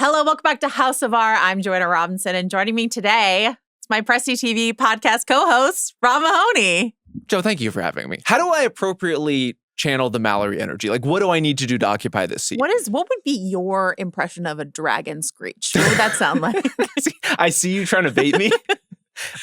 Hello, welcome back to House of R. I'm Joanna Robinson, and joining me today is my Prestige TV podcast co-host, Rob Mahoney. Joe, thank you for having me. How do I appropriately channel the Mallory energy? Like, what do I need to do to occupy this seat? What would be your impression of a dragon screech? What would that sound like? I see you trying to bait me,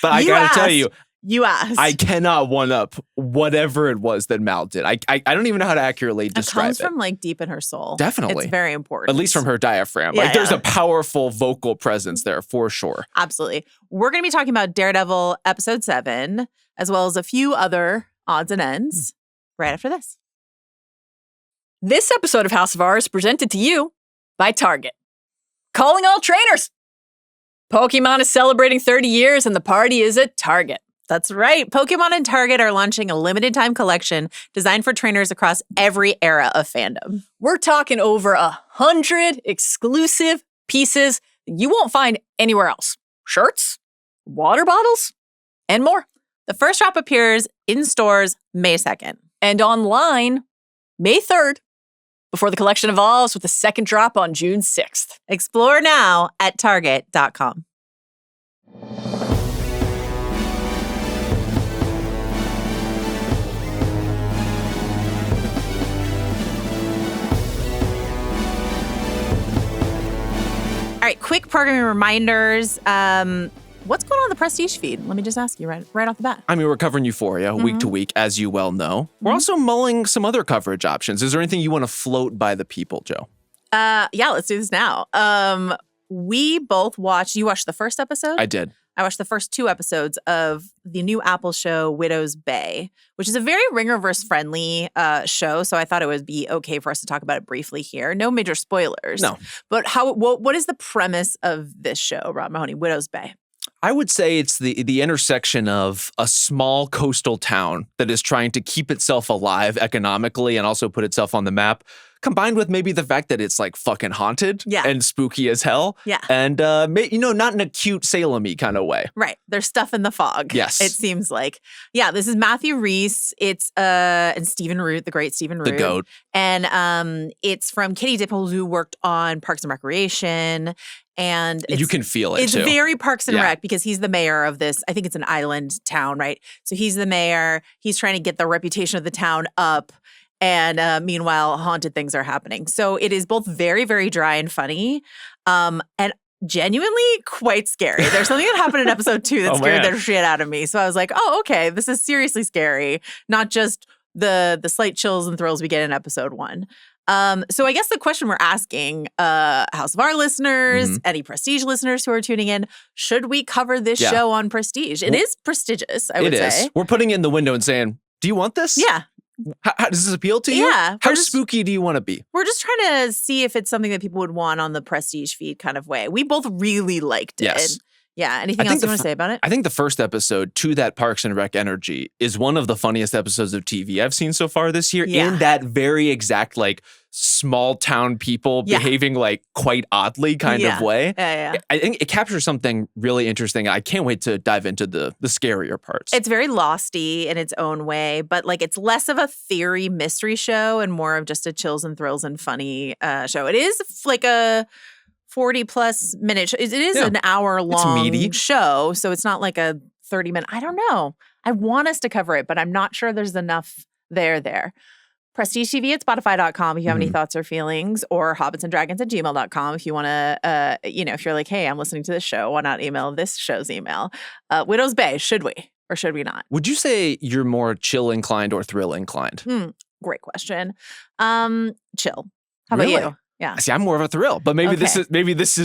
but I gotta tell you, you asked. I cannot one-up whatever it was that Mal did. I don't even know how to accurately describe it. It comes from like deep in her soul. Definitely. It's very important. At least from her diaphragm. Yeah, there's a powerful vocal presence there for sure. Absolutely. We're going to be talking about Daredevil episode 7, as well as a few other odds and ends right after this. This episode of House of R is presented to you by Target. Calling all trainers! Pokemon is celebrating 30 years and the party is at Target. That's right. Pokemon and Target are launching a limited time collection designed for trainers across every era of fandom. We're talking over 100 exclusive pieces you won't find anywhere else. Shirts, water bottles, and more. The first drop appears in stores May 2nd. And online May 3rd, before the collection evolves with the second drop on June 6th. Explore now at Target.com. All right, quick programming reminders. What's going on in the Prestige feed? Let me just ask you right off the bat. I mean, we're covering Euphoria week to week, as you well know. We're also mulling some other coverage options. Is there anything you want to float by the people, Joe? Yeah, let's do this now. We both watched, you watched the first episode? I did. I watched the first 2 episodes of the new Apple show, Widow's Bay, which is a very Ringerverse-friendly show, so I thought it would be okay for us to talk about it briefly here. No major spoilers. No. But what is the premise of this show, Rob Mahoney, Widow's Bay? I would say it's the intersection of a small coastal town that is trying to keep itself alive economically and also put itself on the map, combined with maybe the fact that it's like fucking haunted and spooky as hell. Yeah. And, not in a cute Salem-y kind of way. Right. There's stuff in the fog. Yes. It seems like. Yeah, this is Matthew Rhys. It's and Stephen Root, the great Stephen Root. The GOAT. And it's from Katie Dippold, who worked on Parks and Recreation. And you can feel it, too. It's very Parks and Rec because he's the mayor of this. I think it's an island town, right? So he's the mayor. He's trying to get the reputation of the town up. And meanwhile, haunted things are happening. So it is both very, very dry and funny and genuinely quite scary. There's something that happened in episode 2 that scared the shit out of me. So I was like, oh, okay, this is seriously scary. Not just the slight chills and thrills we get in episode 1. So I guess the question we're asking House of R listeners, any Prestige listeners who are tuning in, should we cover this show on Prestige? It is prestigious, I would say. It is. We're putting it in the window and saying, do you want this? Yeah. How does this appeal to you? Yeah. How spooky do you want to be? We're just trying to see if it's something that people would want on the Prestige feed kind of way. We both really liked it. Yes. Yeah. Anything else you want to say about it? I think the first episode, to that Parks and Rec energy, is one of the funniest episodes of TV I've seen so far this year. Yeah. In that very exact, like, small town people behaving like quite oddly kind of way. Yeah. I think it captures something really interesting. I can't wait to dive into the scarier parts. It's very losty in its own way, but like it's less of a theory mystery show and more of just a chills and thrills and funny show. It is like a 40-plus minute show. It is an hour-long show, so it's not like a 30-minute. I don't know. I want us to cover it, but I'm not sure there's enough there. Prestige TV at Spotify.com if you have any thoughts or feelings, or hobbitsanddragons@gmail.com if you want to, if you're like, hey, I'm listening to this show, why not email this show's email? Widow's Bay, should we or should we not? Would you say you're more chill inclined or thrill inclined? Great question. Chill. How about you? Yeah. See, I'm more of a thrill, but maybe this is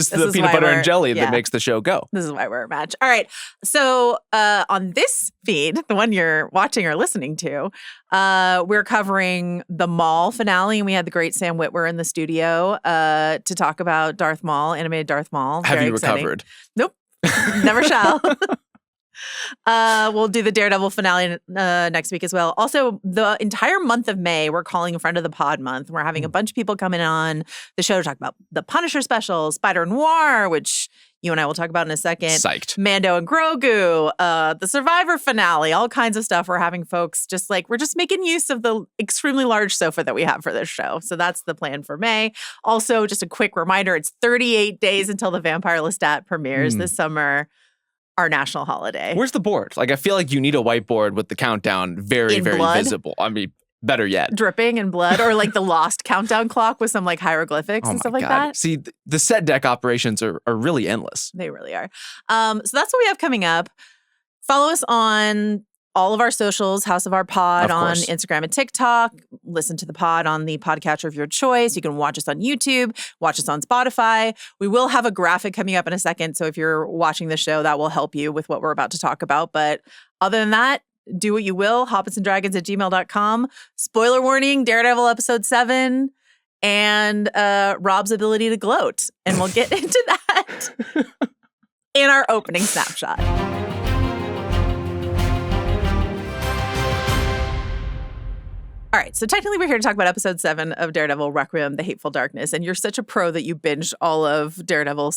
the peanut butter and jelly that makes the show go. This is why we're a match. All right. So on this feed, the one you're watching or listening to, we're covering the Maul finale, and we had the great Sam Witwer in the studio to talk about Darth Maul, animated Darth Maul. Have you recovered? Nope. Never shall. We'll do the Daredevil finale next week as well. Also, the entire month of May, we're calling Friend of the Pod month. We're having a bunch of people coming on the show to talk about the Punisher special, Spider Noir, which you and I will talk about in a second. Psyched. Mando and Grogu, the Survivor finale, all kinds of stuff. We're having folks we're just making use of the extremely large sofa that we have for this show. So that's the plan for May. Also, just a quick reminder, it's 38 days until the Vampire Lestat premieres this summer, our national holiday. Where's the board? Like, I feel like you need a whiteboard with the countdown very, In very blood? visible. I mean, better yet. Dripping in blood, or like the lost countdown clock with some like hieroglyphics Oh and my stuff like God. that. See, the set deck operations are really endless. They really are. So that's what we have coming up. Follow us on all of our socials, House of Our Pod Of on course. Instagram and TikTok. Listen to the pod on the podcatcher of your choice. You can watch us on YouTube, watch us on Spotify. We will have a graphic coming up in a second. So if you're watching the show, that will help you with what we're about to talk about. But other than that, do what you will. hobbitsanddragons@gmail.com. Spoiler warning, Daredevil episode 7 and Rob's ability to gloat. And we'll get into that in our opening snapshot. All right, so technically we're here to talk about episode 7 of Daredevil Requiem, The Hateful Darkness. And you're such a pro that you binged all of Daredevil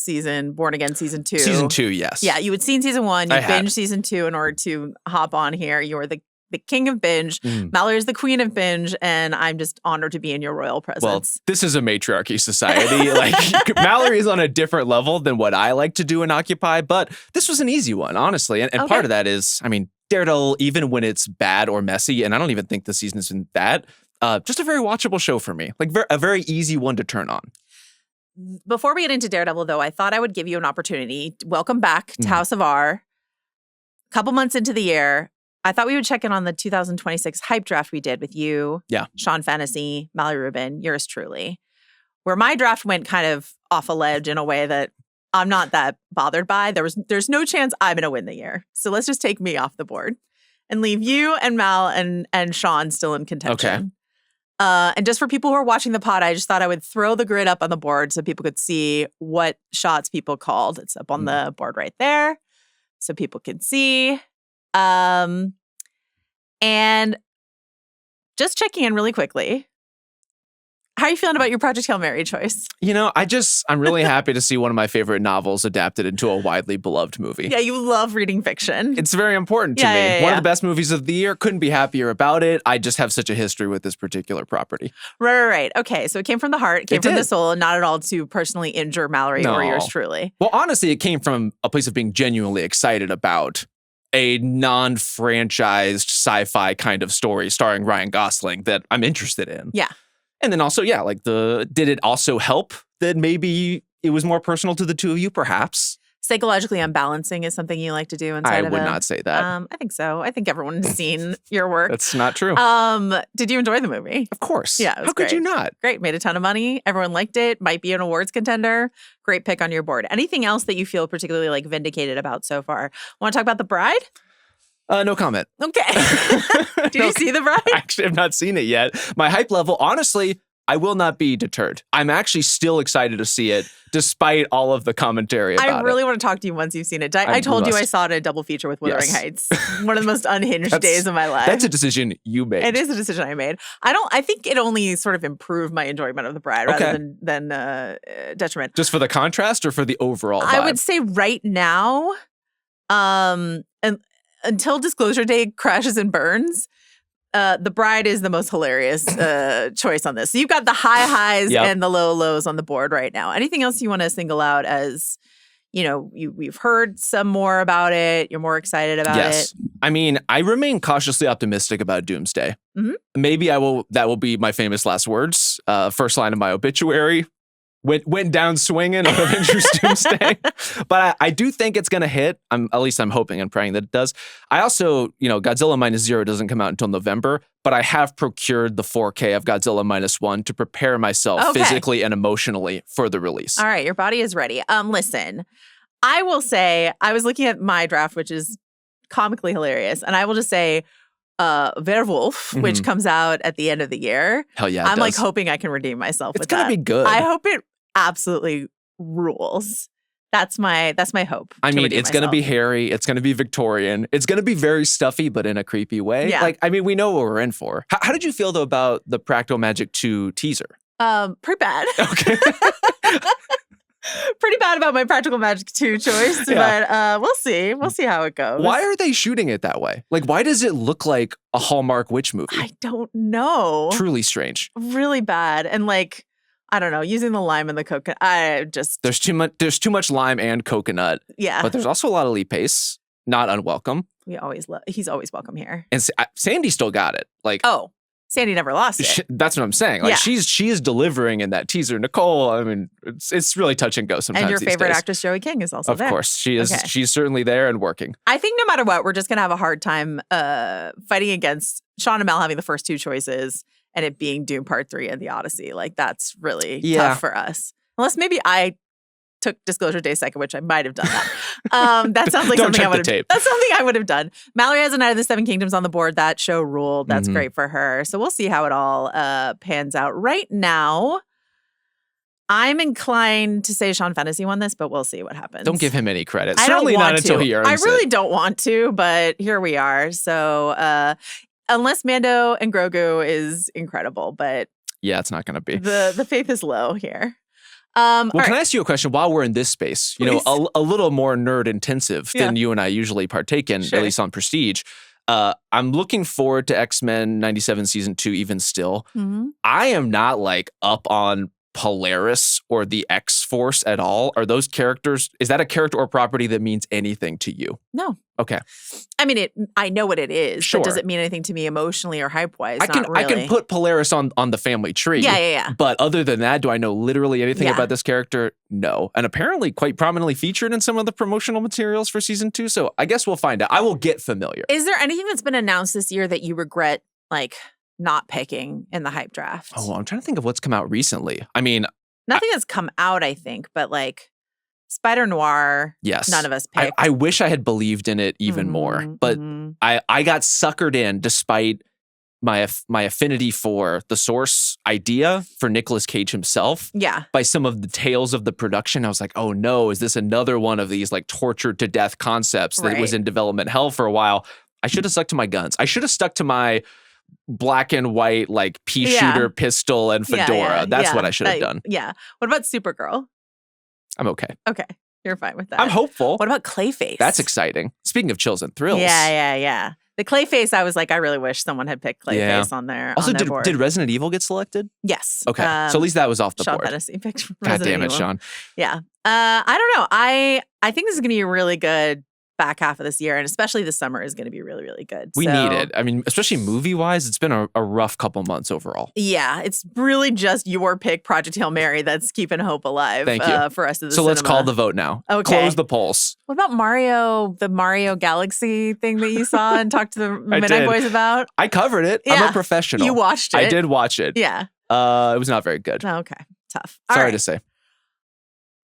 Born Again season 2. Season 2, yes. Yeah, you had seen season 1. You I had. binged season 2 in order to hop on here. You are the king of binge. Mm. Mallory is the queen of binge, and I'm just honored to be in your royal presence. Well, this is a matriarchy society. Like, Mallory is on a different level than what I like to do and occupy, but this was an easy one, honestly. And Okay. part of that is, I mean, Daredevil, even when it's bad or messy, and I don't even think the season has been that, just a very watchable show for me. Like, a very easy one to turn on. Before we get into Daredevil, though, I thought I would give you an opportunity. Welcome back to House of R. A couple months into the year, I thought we would check in on the 2026 hype draft we did with you, Yeah. Sean Fennessy, Mallory Rubin, yours truly, where my draft went kind of off a ledge in a way that I'm not that bothered by. There's no chance I'm going to win the year. So let's just take me off the board and leave you and Mal and Sean still in contention. Okay. And just for people who are watching the pod, I just thought I would throw the grid up on the board so people could see what shots people called. It's up on the board right there so people can see. And just checking in really quickly. How are you feeling about your Project Hail Mary choice? You know, I'm really happy to see one of my favorite novels adapted into a widely beloved movie. Yeah, you love reading fiction. It's very important to me. Yeah, One yeah. of the best movies of the year. Couldn't be happier about it. I just have such a history with this particular property. Right. Okay, so it came from the heart, it came It from the did. soul, and not at all to personally injure Mallory or No. yours truly. Well, honestly, it came from a place of being genuinely excited about a non-franchised sci-fi kind of story starring Ryan Gosling that I'm interested in. Yeah. And then also, yeah, like did it also help that maybe it was more personal to the two of you, perhaps? Psychologically unbalancing is something you like to do inside I of would a- not say that. I think so. I think everyone has seen your work. That's not true. Did you enjoy the movie? Of course. Yeah, it was How could you great. not? Great. Made a ton of money. Everyone liked it. Might be an awards contender. Great pick on your board. Anything else that you feel particularly like vindicated about so far? Want to talk about The Bride? No comment. Okay. Did you see The Bride? I actually have not seen it yet. My hype level, honestly, I will not be deterred. I'm actually still excited to see it, despite all of the commentary about I really want to talk to you once you've seen it. I told you I must. saw it in a double feature with Wuthering Yes. Heights. One of the most unhinged That's- days of my life. That's a decision you made. It is a decision I made. I think it only sort of improved my enjoyment of The Bride rather than detriment. Just for the contrast or for the overall vibe? I would say right now, and until Disclosure Day crashes and burns, The Bride is the most hilarious choice on this. So you've got the high highs Yep. and the low lows on the board right now. Anything else you want to single out as, we've heard some more about it, you're more excited about Yes. it? I mean, I remain cautiously optimistic about Doomsday. Mhm. Maybe that will be my famous last words. First line of my obituary. Went down swinging on Avengers Doomsday. But I do think it's going to hit. At least I'm hoping and praying that it does. I also, Godzilla Minus Zero doesn't come out until November, but I have procured the 4K of Godzilla Minus One to prepare myself Okay. physically and emotionally for the release. All right, your body is ready. Listen, I will say, I was looking at my draft, which is comically hilarious, and I will just say, Werewolf, which comes out at the end of the year. Hell yeah, it I'm like does. hoping I can redeem myself It's with going that. to be good. I hope it absolutely rules. That's my hope. I to mean, redeem it's going to be myself. hairy. It's going to be Victorian. It's going to be very stuffy, but in a creepy way. Yeah. We know what we're in for. How did you feel, though, about the Practical Magic 2 teaser? Pretty bad. Okay. Pretty bad about my Practical Magic 2 choice, but we'll see. We'll see how it goes. Why are they shooting it that way? Like, why does it look like a Hallmark witch movie? I don't know. Truly strange. Really bad. And like, I don't know, using the lime and the coconut, There's too much lime and coconut. Yeah. But there's also a lot of lipase. Not unwelcome. He's always welcome here. And Sandy still got it. Like, oh, Sandy never lost it. That's what I'm saying. Like, she is delivering in that teaser. Nicole, I mean, it's really touch and go sometimes. And your these favorite days. actress, Joey King, is also there. Of course, she is. Okay. She's certainly there and working. I think no matter what, we're just gonna have a hard time fighting against Sean and Mel having the first two choices and it being Dune Part 3 and The Odyssey. Like, that's really tough for us. Unless maybe I took Disclosure Day second, which I might have done that. That sounds like something I would have. That's something I would have done. Mallory has a Night of the Seven Kingdoms on the board. That show ruled. That's great for her. So we'll see how it all pans out. Right now, I'm inclined to say Sean Fennessy won this, but we'll see what happens. Don't give him any credit. I Certainly don't want not until he earns it. I really don't want to, but here we are. So unless Mando and Grogu is incredible, but yeah, it's not going to be. The faith is low here. Can I ask you a question while we're in this space? You know, a little more nerd intensive than you and I usually partake in, at least on Prestige. I'm looking forward to X-Men 97 Season 2 even still. Mm-hmm. I am not like up on Polaris or the X-Force at all. Are those characters, is that a character or property that means anything to you? No. Okay. I mean, I know what it is, but does it mean anything to me emotionally or hype-wise? I can put Polaris on the family tree. Yeah. But other than that, do I know literally anything about this character? No. And apparently quite prominently featured in some of the promotional materials for Season 2. So I guess we'll find out. I will get familiar. Is there anything that's been announced this year that you regret, like, not picking in the hype draft? Oh, I'm trying to think of what's come out recently. I mean, nothing has come out, I think, but like Spider Noir, yes, none of us picked. I wish I had believed in it even more, but I got suckered in despite my affinity for the source idea for Nicolas Cage himself. Yeah. By some of the tales of the production, I was like, oh no, is this another one of these like tortured to death concepts that was in development hell for a while? I should have stuck to my guns. I should have stuck to my black and white, like pea shooter pistol and fedora. That's what I should have done. Yeah. What about Supergirl? I'm okay. Okay. You're fine with that. I'm hopeful. What about Clayface? That's exciting. Speaking of chills and thrills. Yeah. The Clayface, I was like, I really wish someone had picked Clayface on their Also, on their board. Did Resident Evil get selected? Yes. Okay. So at least that was off the Sean board. Fennessy picked God Resident damn it, Evil. Sean. Yeah. I don't know. I think this is going to be a really good back half of this year, and especially the summer is going to be really, really good. We need it. I mean, especially movie-wise, it's been a rough couple months overall. Yeah, it's really just your pick, Project Hail Mary, that's keeping hope alive. Thank you. For us of the So cinema. let's call the vote now. Okay. Close the polls. What about Mario, the Mario Galaxy thing that you saw and talked to the Midnight Boys about? I covered it. Yeah. I'm a professional. You watched it. I did watch it. Yeah. It was not very good. Okay. Tough. Sorry to say.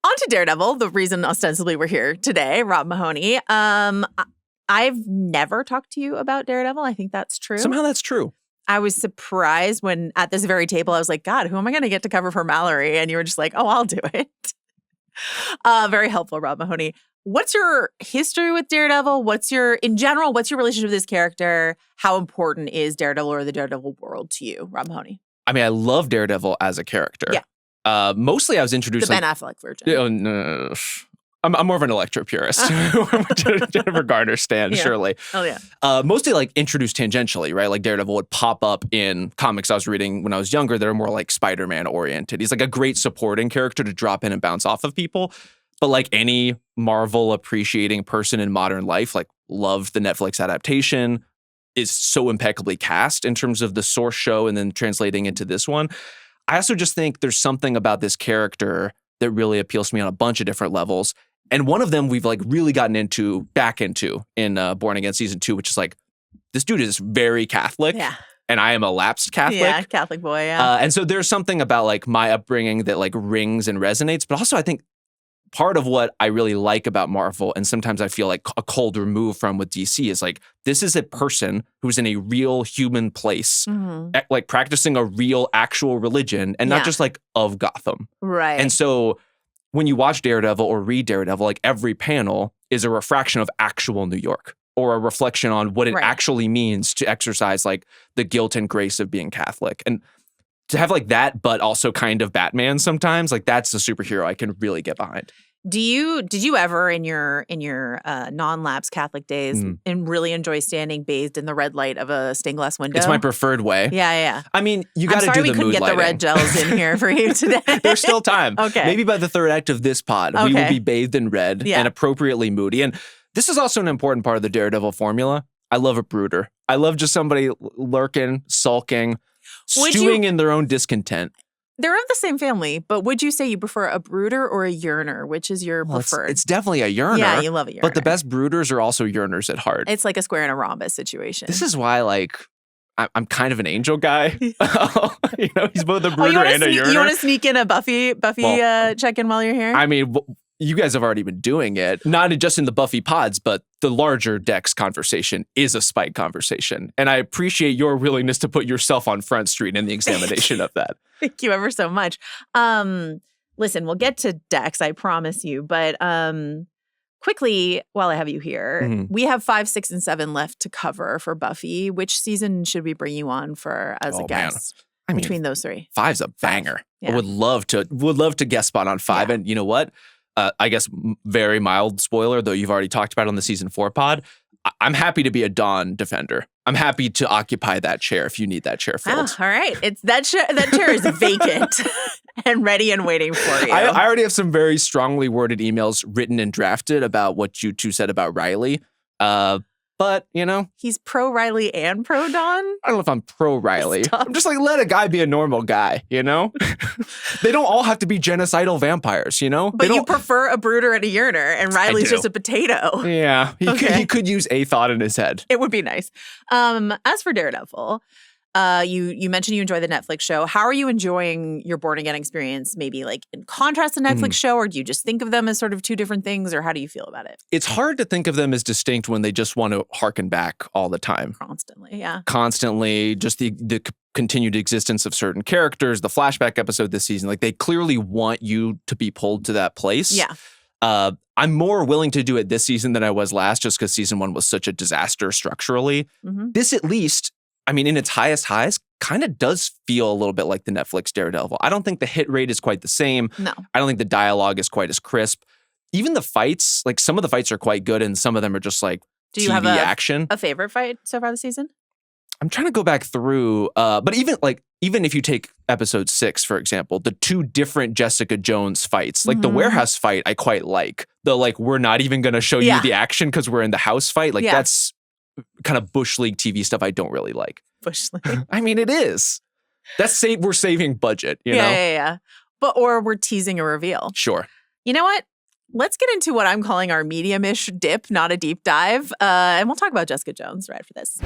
On to Daredevil, the reason ostensibly we're here today, Rob Mahoney. I've never talked to you about Daredevil. I think that's true. Somehow that's true. I was surprised when at this very table, I was like, God, who am I going to get to cover for Mallory? And you were just like, oh, I'll do it. Very helpful, Rob Mahoney. What's your history with Daredevil? In general, what's your relationship with this character? How important is Daredevil or the Daredevil world to you, Rob Mahoney? I mean, I love Daredevil as a character. Yeah. Mostly I was introduced the Ben Affleck version. Oh, no. I'm more of an Electro purist. Jennifer Garner stan, surely. Oh, yeah. Mostly like introduced tangentially, right? Like Daredevil would pop up in comics I was reading when I was younger that are more like Spider-Man oriented. He's like a great supporting character to drop in and bounce off of people. But like any Marvel appreciating person in modern life, like loved the Netflix adaptation, is so impeccably cast in terms of the source show and then translating into this one. I also just think there's something about this character that really appeals to me on a bunch of different levels. And one of them we've like really gotten back into in Born Again Season 2, which is like, this dude is very Catholic. Yeah. And I am a lapsed Catholic. Yeah, Catholic boy, yeah. And so there's something about like my upbringing that like rings and resonates. But also I think part of what I really like about Marvel, and sometimes I feel like a cold remove from with DC, is like, this is a person who's in a real human place, like practicing a real actual religion and not just like of Gotham. Right. And so when you watch Daredevil or read Daredevil, like every panel is a refraction of actual New York or a reflection on what it actually means to exercise like the guilt and grace of being Catholic. And to have like that, but also kind of Batman sometimes, like that's a superhero I can really get behind. Did you ever in your non-lapse Catholic days and really enjoy standing bathed in the red light of a stained glass window? It's my preferred way. Yeah. I mean, you got to do the mood lighting. I'm sorry we couldn't get the red gels in here for you today. There's still time. Okay. Maybe by the third act of this pod, we will be bathed in red and appropriately moody. And this is also an important part of the Daredevil formula. I love a brooder. I love just somebody lurking, sulking, stewing in their own discontent. They're of the same family, but would you say you prefer a brooder or a yearner? Which is your preferred? It's definitely a yearner. Yeah, you love a yearner. But the best brooders are also yearners at heart. It's like a square and a rhombus situation. This is why, like, I'm kind of an angel guy. He's both a brooder and a yearner. You want to sneak in a Buffy check-in while you're here? I mean, you guys have already been doing it, not just in the Buffy pods, but the larger Dex conversation is a Spike conversation. And I appreciate your willingness to put yourself on Front Street in the examination of that. Thank you ever so much. Listen, we'll get to Dex, I promise you. But quickly, while I have you here, we have 5, 6, and 7 left to cover for Buffy. Which season should we bring you on for as a guest? I mean, between those 3? 5's a banger. Yeah. I would love to guest spot on 5. Yeah. And you know what? I guess very mild spoiler, though you've already talked about it on the season 4 pod. I'm happy to be a Dawn defender. I'm happy to occupy that chair if you need that chair filled. All right. It's that chair is vacant and ready and waiting for you. I already have some very strongly worded emails written and drafted about what you two said about Riley. But, he's pro Riley and pro Dawn? I don't know if I'm pro Riley. I'm just like, let a guy be a normal guy, They don't all have to be genocidal vampires, But you prefer a brooder and a yearner, and Riley's just a potato. Yeah, he could use a thought in his head. It would be nice. As for Daredevil, you mentioned you enjoy the Netflix show. How are you enjoying your Born Again experience? Maybe like in contrast to Netflix show, or do you just think of them as sort of 2 different things, or how do you feel about it? It's hard to think of them as distinct when they just want to harken back all the time. Constantly, yeah. Constantly, just the continued existence of certain characters, the flashback episode this season, like they clearly want you to be pulled to that place. Yeah. I'm more willing to do it this season than I was last, just because season 1 was such a disaster structurally. This at least, I mean, in its highest highs, kind of does feel a little bit like the Netflix Daredevil. I don't think the hit rate is quite the same. No. I don't think the dialogue is quite as crisp. Even the fights, like some of the fights are quite good and some of them are just like Do you TV have action. A favorite fight so far this season? I'm trying to go back through, but even if you take episode 6, for example, the 2 different Jessica Jones fights, like the warehouse fight, I quite like. The we're not even going to show you the action because we're in the house fight. That's kind of Bush League TV stuff I don't really like. Bush League. I mean, it is. We're saving budget, you know? Yeah. Or we're teasing a reveal. Sure. You know what? Let's get into what I'm calling our medium-ish dip, not a deep dive. And we'll talk about Jessica Jones right after this.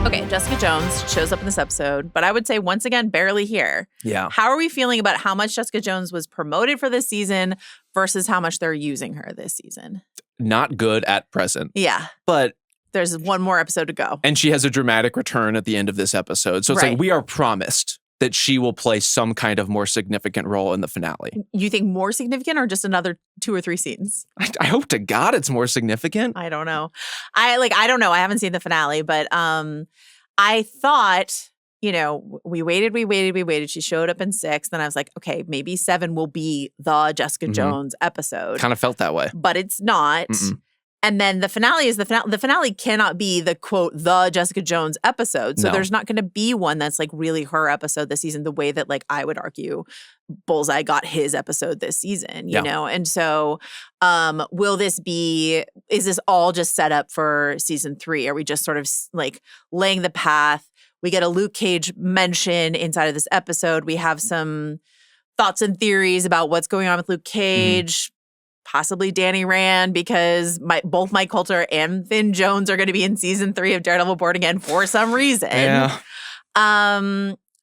Okay, Jessica Jones shows up in this episode, but I would say once again, barely here. Yeah. How are we feeling about how much Jessica Jones was promoted for this season versus how much they're using her this season? Not good at present. Yeah. But there's one more episode to go. And she has a dramatic return at the end of this episode. So it's like we are promised that she will play some kind of more significant role in the finale. You think more significant or just another 2 or 3 scenes? I hope to God it's more significant. I don't know. I don't know. I haven't seen the finale, but I thought, we waited. She showed up in 6. Then I was like, okay, maybe 7 will be the Jessica Jones episode. Kind of felt that way. But it's not. And then the finale is the finale. The finale cannot be the quote, the Jessica Jones episode. So there's not going to be one that's like really her episode this season, the way that like I would argue Bullseye got his episode this season, you know? And so is this all just set up for season 3? Are we just sort of like laying the path? We get a Luke Cage mention inside of this episode. We have some thoughts and theories about what's going on with Luke Cage. Possibly Adeniran, because both Mike Coulter and Finn Jones are going to be in season 3 of Daredevil Born Again for some reason. Yeah.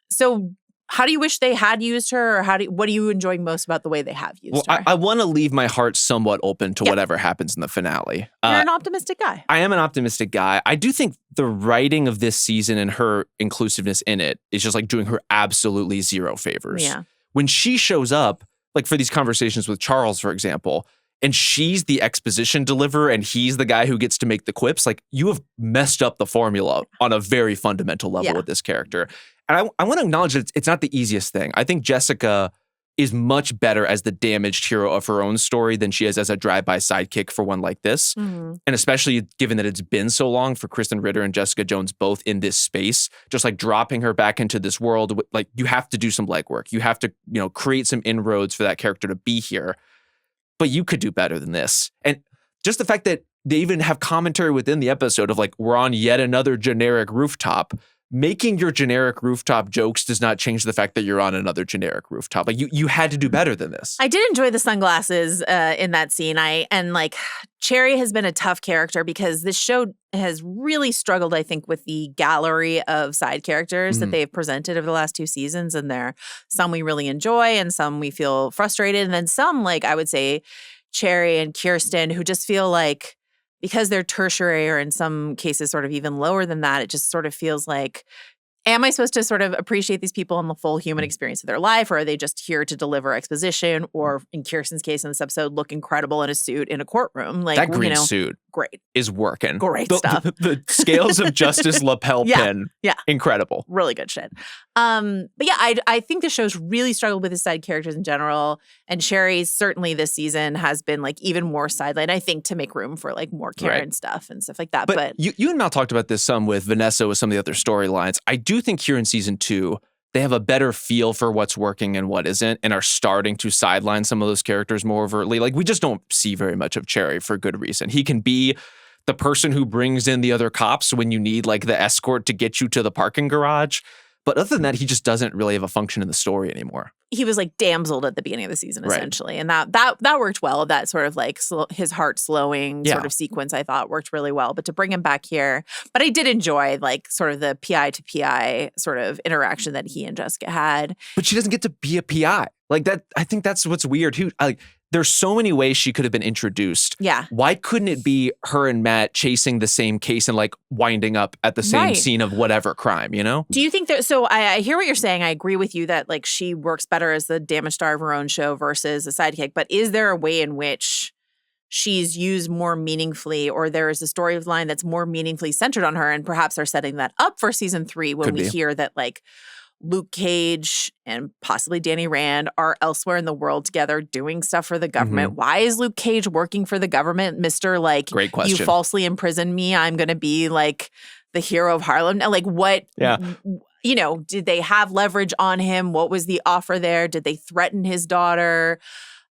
So how do you wish they had used her, or what are you enjoying most about the way they have used her? I want to leave my heart somewhat open to whatever happens in the finale. You're an optimistic guy. I am an optimistic guy. I do think the writing of this season and her inclusiveness in it is just like doing her absolutely zero favors. Yeah. When she shows up, like for these conversations with Charles, for example, and she's the exposition deliverer and he's the guy who gets to make the quips, like you have messed up the formula on a very fundamental level with this character. And I want to acknowledge that it's not the easiest thing. I think Jessica is much better as the damaged hero of her own story than she is as a drive-by sidekick for one like this. Mm-hmm. And especially given that it's been so long for Kristen Ritter and Jessica Jones both in this space, just like dropping her back into this world, like you have to do some legwork. You have to, create some inroads for that character to be here. But you could do better than this. And just the fact that they even have commentary within the episode of like, we're on yet another generic rooftop. Making your generic rooftop jokes does not change the fact that you're on another generic rooftop. Like you had to do better than this. I did enjoy the sunglasses in that scene. Cherry has been a tough character because this show has really struggled, I think, with the gallery of side characters that they've presented over the last 2 seasons. And there are some we really enjoy and some we feel frustrated. And then some, like I would say, Cherry and Kirsten, who just feel like, because they're tertiary or in some cases sort of even lower than that, it just sort of feels like, am I supposed to sort of appreciate these people in the full human experience of their life, or are they just here to deliver exposition, or in Kirsten's case in this episode, look incredible in a suit in a courtroom? Like that green suit great. Is working. Great stuff. The scales of justice lapel pin. Yeah. Incredible. Really good shit. But yeah, I think the show's really struggled with the side characters in general. And Cherry's certainly this season has been like even more sidelined, I think, to make room for like more Karen stuff and stuff like that. But you and Mal talked about this some with Vanessa with some of the other storylines. I do think here in season 2, they have a better feel for what's working and what isn't, and are starting to sideline some of those characters more overtly. Like we just don't see very much of Cherry for good reason. He can be the person who brings in the other cops when you need like the escort to get you to the parking garage. But other than that, he just doesn't really have a function in the story anymore. He was like damseled at the beginning of the season, essentially. And that worked well. That sort of like his heart slowing sort of sequence, I thought worked really well. But to bring him back here, but I did enjoy like sort of the PI to PI sort of interaction that he and Jessica had. But she doesn't get to be a PI. Like that, I think that's what's weird. There's so many ways she could have been introduced. Yeah. Why couldn't it be her and Matt chasing the same case and like winding up at the same scene of whatever crime, Do you think that, so I hear what you're saying. I agree with you that like she works better as the damage star of her own show versus a sidekick. But is there a way in which she's used more meaningfully, or there is a storyline that's more meaningfully centered on her, and perhaps they're setting that up for season 3 when we hear that like Luke Cage and possibly Danny Rand are elsewhere in the world together doing stuff for the government. Why is Luke Cage working for the government, Mr. Like, great question. You falsely imprisoned me, I'm going to be like the hero of Harlem. Now, like what, did they have leverage on him? What was the offer there? Did they threaten his daughter?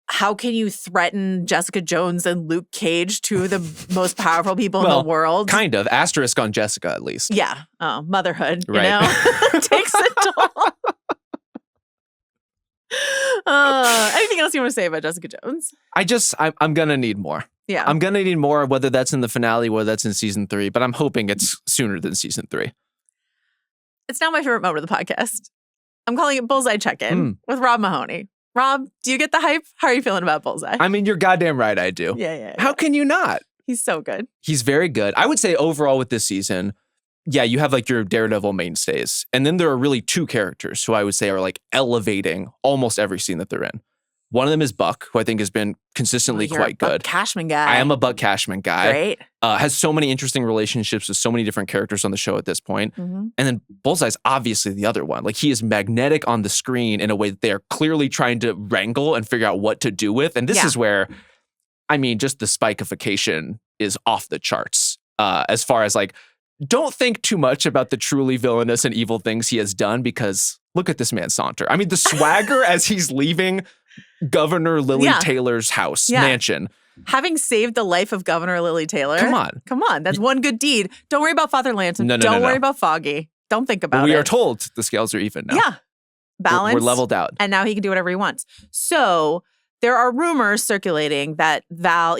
How can you threaten Jessica Jones and Luke Cage, two of the most powerful people in the world? Kind of. Asterisk on Jessica, at least. Yeah. Oh, motherhood, right. Takes a toll. Anything else you want to say about Jessica Jones? I'm going to need more. Yeah. I'm going to need more, whether that's in the finale, whether that's in season 3, but I'm hoping it's sooner than season 3. It's now my favorite moment of the podcast. I'm calling it Bullseye Check-In with Rob Mahoney. Rob, do you get the hype? How are you feeling about Bullseye? I mean, you're goddamn right I do. Yeah. How can you not? He's so good. He's very good. I would say overall with this season, you have like your Daredevil mainstays. And then there are really 2 characters who I would say are like elevating almost every scene that they're in. One of them is Buck, who I think has been consistently quite good. Buck Cashman guy. I am a Buck Cashman guy. Great. Has so many interesting relationships with so many different characters on the show at this point. And then Bullseye's obviously the other one. Like he is magnetic on the screen in a way that they are clearly trying to wrangle and figure out what to do with. And this is where, I mean, just the spikeification is off the charts. As far as like, don't think too much about the truly villainous and evil things he has done, because look at this man saunter. I mean, the swagger as he's leaving Governor Lily Taylor's house, mansion. Having saved the life of Governor Lily Taylor. Come on. That's one good deed. Don't worry about Father Lanson. Don't worry about Foggy. Don't think about it. We are told the scales are even now. Yeah. Balance. We're leveled out. And now he can do whatever he wants. So there are rumors circulating that Val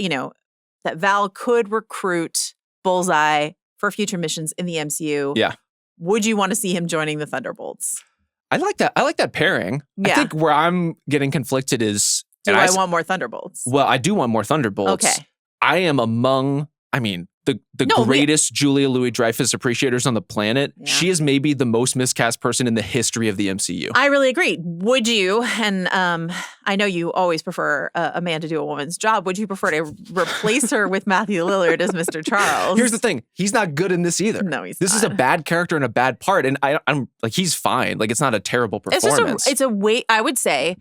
could recruit Bullseye for future missions in the MCU. Yeah. Would you want to see him joining the Thunderbolts? I like that pairing. Yeah. I think where I'm getting conflicted is... Do I want more Thunderbolts? Well, I do want more Thunderbolts. Okay. I am among... I mean, the No, greatest Julia Louis-Dreyfus appreciators on the planet. Yeah. She is maybe the most miscast person in the history of the MCU. I really agree. Would you, and I know you always prefer a man to do a woman's job, would you prefer to replace her with Matthew Lillard as Mr. Charles? Here's the thing. He's not good in this either. No, he's This not. is a bad character and a bad part. And I'm like, he's fine. Like, it's not a terrible performance. It's a I would say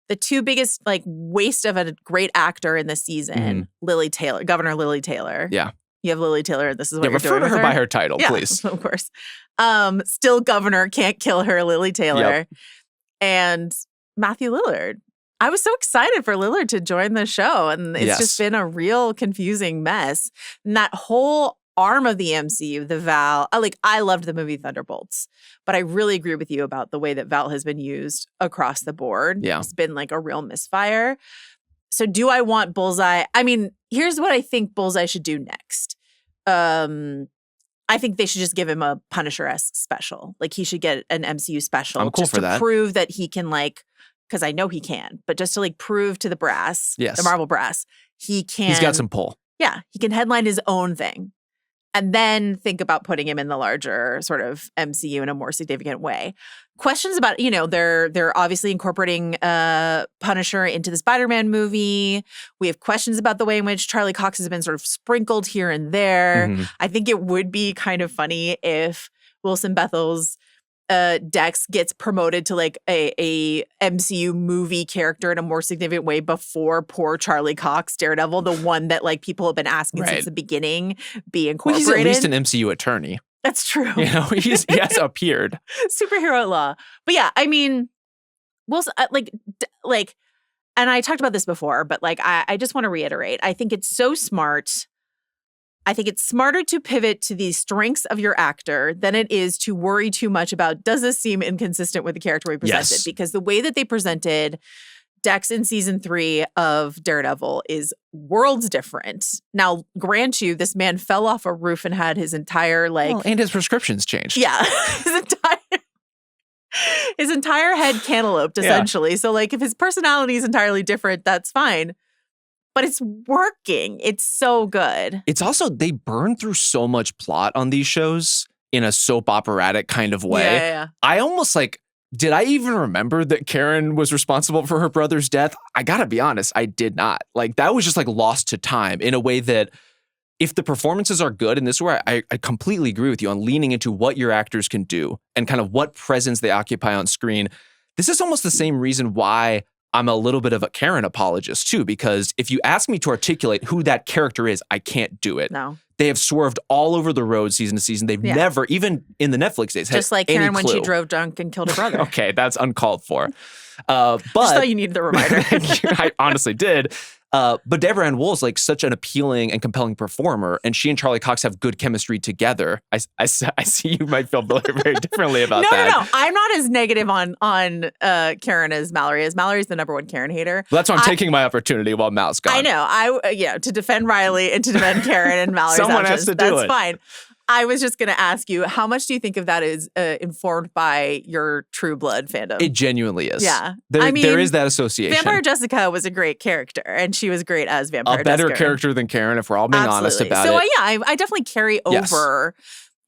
the two biggest like waste of a great actor in this season, Lily Taylor, Governor Lily Taylor. Yeah. You have Lily Taylor, and this is what you're refer doing to with her by her title, yeah, please. Of course. Still governor, can't kill her, Lily Taylor. Yep. And Matthew Lillard. I was so excited for Lillard to join the show, and it's Yes. just been a real confusing mess. And that whole arm of the MCU, the Val, I loved the movie Thunderbolts, but I really agree with you about the way that Val has been used across the board. Yeah. It's been like a real misfire. So do I want Bullseye? I mean, here's what I think Bullseye should do next. I think they should just give him a Punisher-esque special. Like, he should get an MCU special I'm cool just for to that. prove that he can, like, because I know he can, but just to like prove to the brass, Yes. the Marvel brass, he can. He's got some pull. Yeah, he can headline his own thing. And then think about putting him in the larger sort of MCU in a more significant way. Questions about, they're obviously incorporating Punisher into the Spider-Man movie. We have questions about the way in which Charlie Cox has been sort of sprinkled here and there. Mhm. I think it would be kind of funny if Wilson Bethel's Dex gets promoted to like a MCU movie character in a more significant way before poor Charlie Cox, Daredevil, the one that like people have been asking Right. since the beginning, be Well, incorporated. he's at least an MCU attorney. That's true. He has appeared. Superhero at law. But yeah, I mean, Wilson, and I talked about this before, but like, I just want to reiterate. I think it's so smart. I think it's smarter to pivot to the strengths of your actor than it is to worry too much about, does this seem inconsistent with the character we presented? Yes. Because the way that they presented Dex in season 3 of Daredevil is worlds different. Now, grant you, this man fell off a roof and had his entire And his prescriptions changed. yeah, his entire head cantalouped, essentially. So, like, if his personality is entirely different, that's fine. But it's working. It's so good. It's also, they burn through so much plot on these shows in a soap operatic kind of way. Yeah. I almost did I even remember that Karen was responsible for her brother's death? I gotta be honest, I did not. Like, that was just like lost to time in a way that if the performances are good, and this is where I completely agree with you on leaning into what your actors can do and kind of what presence they occupy on screen. This is almost the same reason why I'm a little bit of a Karen apologist too, because if you ask me to articulate who that character is, I can't do it. No. They have swerved all over the road season to season. They've never, even in the Netflix days, Just like any Karen when she clue. drove drunk and killed her brother. Okay, that's uncalled for. But Just thought you needed the reminder. I honestly did. But Deborah Ann Wool's like such an appealing and compelling performer, and she and Charlie Cox have good chemistry together. I see you might feel very, very differently about that. No. I'm not as negative on Karen as Mallory is. Mallory's the number one Karen hater. Well, that's why I'm taking my opportunity while Mal's gone. I know. To defend Riley and to defend Karen and Mallory's Someone actions. has to do That's it. fine. I was just going to ask you, how much do you think of that is informed by your True Blood fandom? It genuinely is. Yeah. There is that association. Vampire Jessica was a great character, and she was great as Vampire A better Jessica. character than Karen, if we're all being honest Absolutely. about so, it. I definitely carry Yes. over,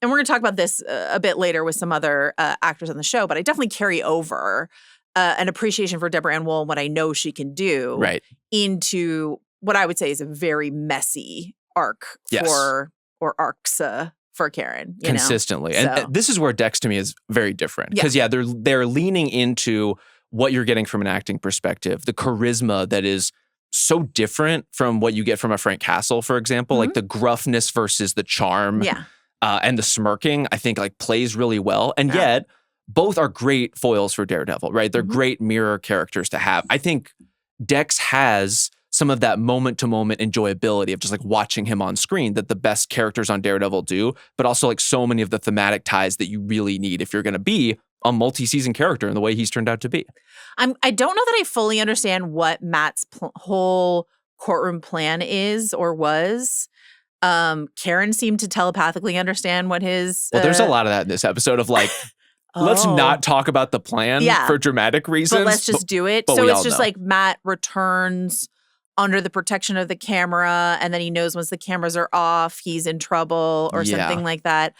and we're going to talk about this a bit later with some other actors on the show, but I definitely carry over an appreciation for Deborah Ann Woll and what I know she can do Right. into what I would say is a very messy arc Yes. for Karen. You Consistently. know? And So- this is where Dex to me is very different. Because they're leaning into what you're getting from an acting perspective, the charisma that is so different from what you get from a Frank Castle, for example, like the gruffness versus the charm. Yeah. And the smirking, I think, like plays really well. And yet, both are great foils for Daredevil, right? They're great mirror characters to have. I think Dex has some of that moment-to-moment enjoyability of just like watching him on screen that the best characters on Daredevil do, but also like so many of the thematic ties that you really need if you're going to be a multi-season character in the way he's turned out to be. I don't know that I fully understand what Matt's whole courtroom plan is or was. Karen seemed to telepathically understand what his. Well, there's a lot of that in this episode of like, let's not talk about the plan for dramatic reasons. But let's just do it. but So we it's all just know. like Matt returns under the protection of the camera, and then he knows once the cameras are off, he's in trouble or something like that.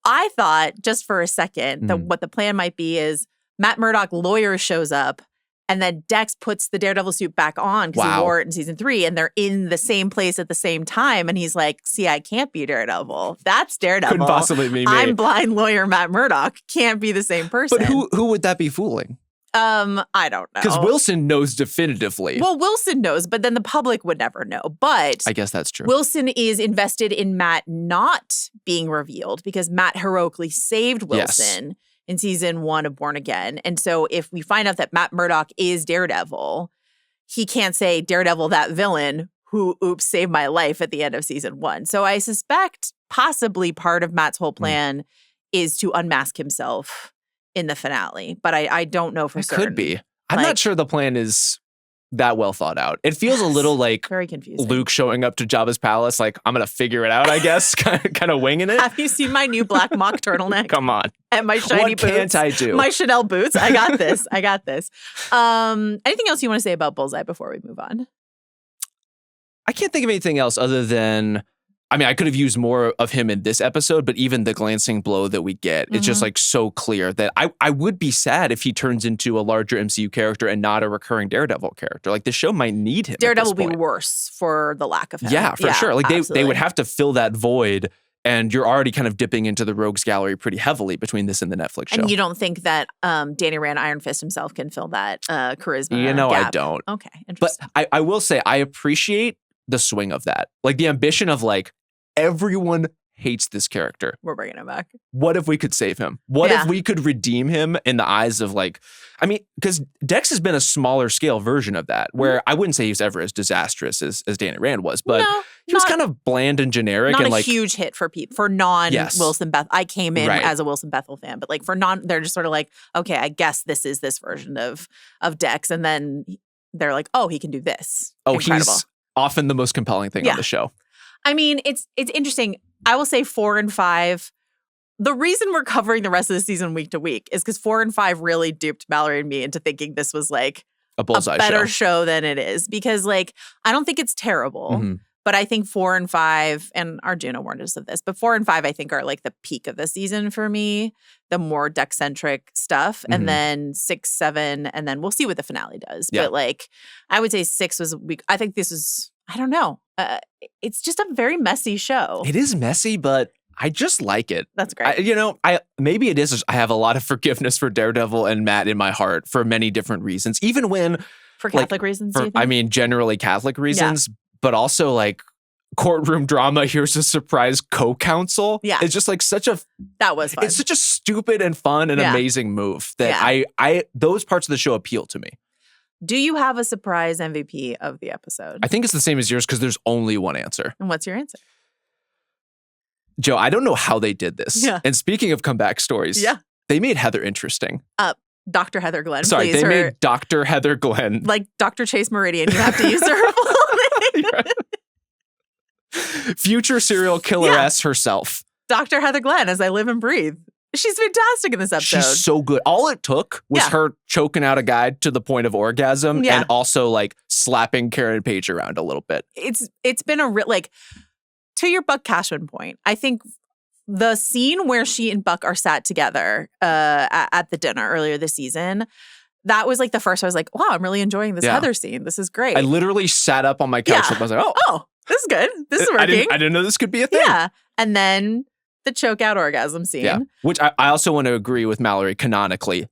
I thought just for a second that what the plan might be is Matt Murdock lawyer shows up, and then Dex puts the Daredevil suit back on because he wore it in season 3, and they're in the same place at the same time. And he's like, see, I can't be Daredevil. That's Daredevil. Couldn't possibly be me. I'm blind lawyer Matt Murdock. Can't be the same person. But who would that be fooling? I don't know. Because Wilson knows definitively. Well, Wilson knows, but then the public would never know. But I guess that's true. Wilson is invested in Matt not being revealed because Matt heroically saved Wilson in season 1 of Born Again. And so if we find out that Matt Murdock is Daredevil, he can't say Daredevil, that villain who, saved my life at the end of season 1. So I suspect possibly part of Matt's whole plan is to unmask himself in the finale. But I don't know for certain. Could be. I'm not sure the plan is that well thought out. It feels a little like very confusing. Luke showing up to Jabba's palace, like, I'm going to figure it out, I guess, kind of winging it. Have you seen my new black mock turtleneck? Come on. And my shiny what boots. Can't I do? My Chanel boots. I got this. I got this. Anything else you want to say about Bullseye before we move on? I can't think of anything else other than, I mean, I could have used more of him in this episode, but even the glancing blow that we get, it's just like so clear that I would be sad if he turns into a larger MCU character and not a recurring Daredevil character. Like, the show might need him. Daredevil will be worse for the lack of him. Yeah, for sure. Like they would have to fill that void, and you're already kind of dipping into the rogues gallery pretty heavily between this and the Netflix show. And you don't think that Danny Rand Iron Fist himself can fill that charisma gap? I don't. Okay, interesting. But I will say I appreciate the swing of that. Like, the ambition of, like, everyone hates this character. We're bringing him back. What if we could save him? What if we could redeem him in the eyes of, like, I mean, because Dex has been a smaller scale version of that, where I wouldn't say he was ever as disastrous as Danny Rand was, but he was kind of bland and generic. Not and a like, huge hit for people, for non-Wilson Bethel. I came in as a Wilson Bethel fan, but like for they're just sort of like, okay, I guess this is this version of Dex. And then they're like, oh, he can do this. Oh, incredible. He's often the most compelling thing on the show. I mean, it's interesting. I will say 4 and 5. The reason we're covering the rest of the season week to week is because 4 and 5 really duped Mallory and me into thinking this was like a Bullseye better show than it is. Because like, I don't think it's terrible, but I think 4 and 5, and Arjuna warned us of this, but 4 and 5 I think are like the peak of the season for me, the more Dex-centric stuff. And then 6, 7, and then we'll see what the finale does. But like, I would say 6 was weak. I think this is, I don't know. It's just a very messy show. It is messy, but I just like it. That's great. Maybe it is. I have a lot of forgiveness for Daredevil and Matt in my heart for many different reasons. Even when for Catholic reasons, do you think? I mean, generally Catholic reasons, but also like courtroom drama. Here's a surprise co-counsel. Yeah, it's just like that was fun. It's such a stupid and fun and amazing move that I those parts of the show appeal to me. Do you have a surprise MVP of the episode? I think it's the same as yours because there's only one answer. And what's your answer? Joe, I don't know how they did this. Yeah. And speaking of comeback stories, they made Heather interesting. Dr. Heather Glenn, Sorry, please. They made Dr. Heather Glenn. Like Dr. Chase Meridian. You have to use her full name. Future serial killer-ess herself. Dr. Heather Glenn, as I live and breathe. She's fantastic in this episode. She's so good. All it took was her choking out a guy to the point of orgasm and also like slapping Karen Page around a little bit. It's been like, to your Buck Cashman point, I think the scene where she and Buck are sat together at the dinner earlier this season, that was like the first I was like, wow, I'm really enjoying this Heather scene. This is great. I literally sat up on my couch and I was like, oh, this is good. This is working. I didn't know this could be a thing. Yeah. And then the choke out orgasm scene. Yeah. Which I also want to agree with Mallory canonically.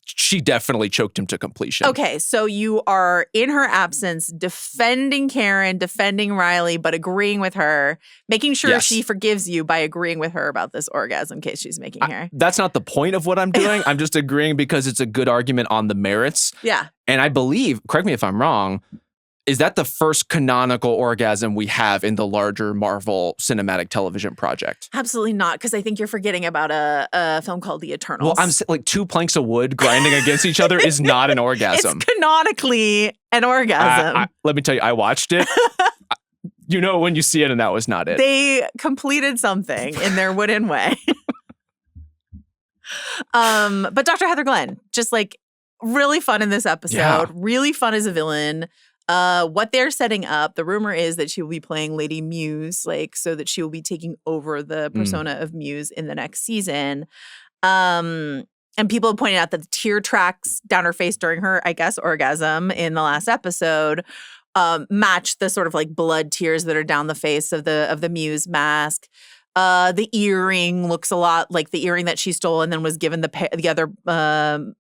She definitely choked him to completion. Okay, so you are, in her absence, defending Karen, defending Riley, but agreeing with her, making sure she forgives you by agreeing with her about this orgasm case she's making here. That's not the point of what I'm doing. I'm just agreeing because it's a good argument on the merits. Yeah. And I believe, correct me if I'm wrong, is that the first canonical orgasm we have in the larger Marvel cinematic television project? Absolutely not, because I think you're forgetting about a film called The Eternals. Well, I'm like 2 planks of wood grinding against each other is not an orgasm. It's canonically an orgasm. Let me tell you, I watched it. You know when you see it, and that was not it. They completed something in their wooden way. But Dr. Heather Glenn, just like really fun in this episode, really fun as a villain. what they're setting up, the rumor is that she will be playing Lady Muse, like, so that she will be taking over the persona of Muse in the next season. And people have pointed out that the tear tracks down her face during her, I guess, orgasm in the last episode match the sort of like blood tears that are down the face of the Muse mask. The earring looks a lot like the earring that she stole and then was given the other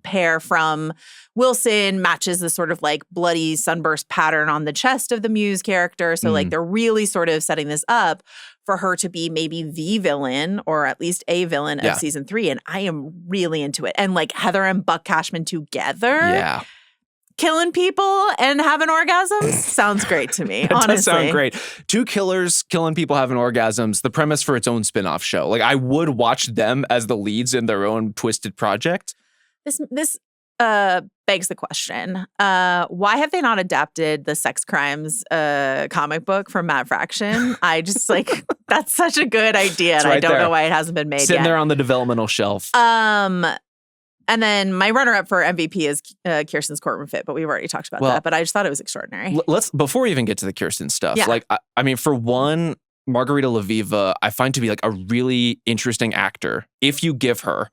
pair from Wilson, matches the sort of like bloody sunburst pattern on the chest of the Muse character. So like they're really sort of setting this up for her to be maybe the villain or at least a villain of season 3. And I am really into it. And like Heather and Buck Cashman together. Killing people and having orgasms sounds great to me, honestly. Does sound great. 2 killers killing people having orgasms, the premise for its own spin-off show. Like, I would watch them as the leads in their own twisted project. This begs the question, why have they not adapted the sex crimes comic book from Matt Fraction? I just like, that's such a good idea, and I don't know why it hasn't been made Sitting yet. there on the developmental shelf. And then my runner-up for MVP is Kirsten's courtroom fit, but we've already talked about that. But I just thought it was extraordinary. Before we even get to the Kirsten stuff, like, I mean, for one, Margarita Laviva, I find to be like a really interesting actor. If you give her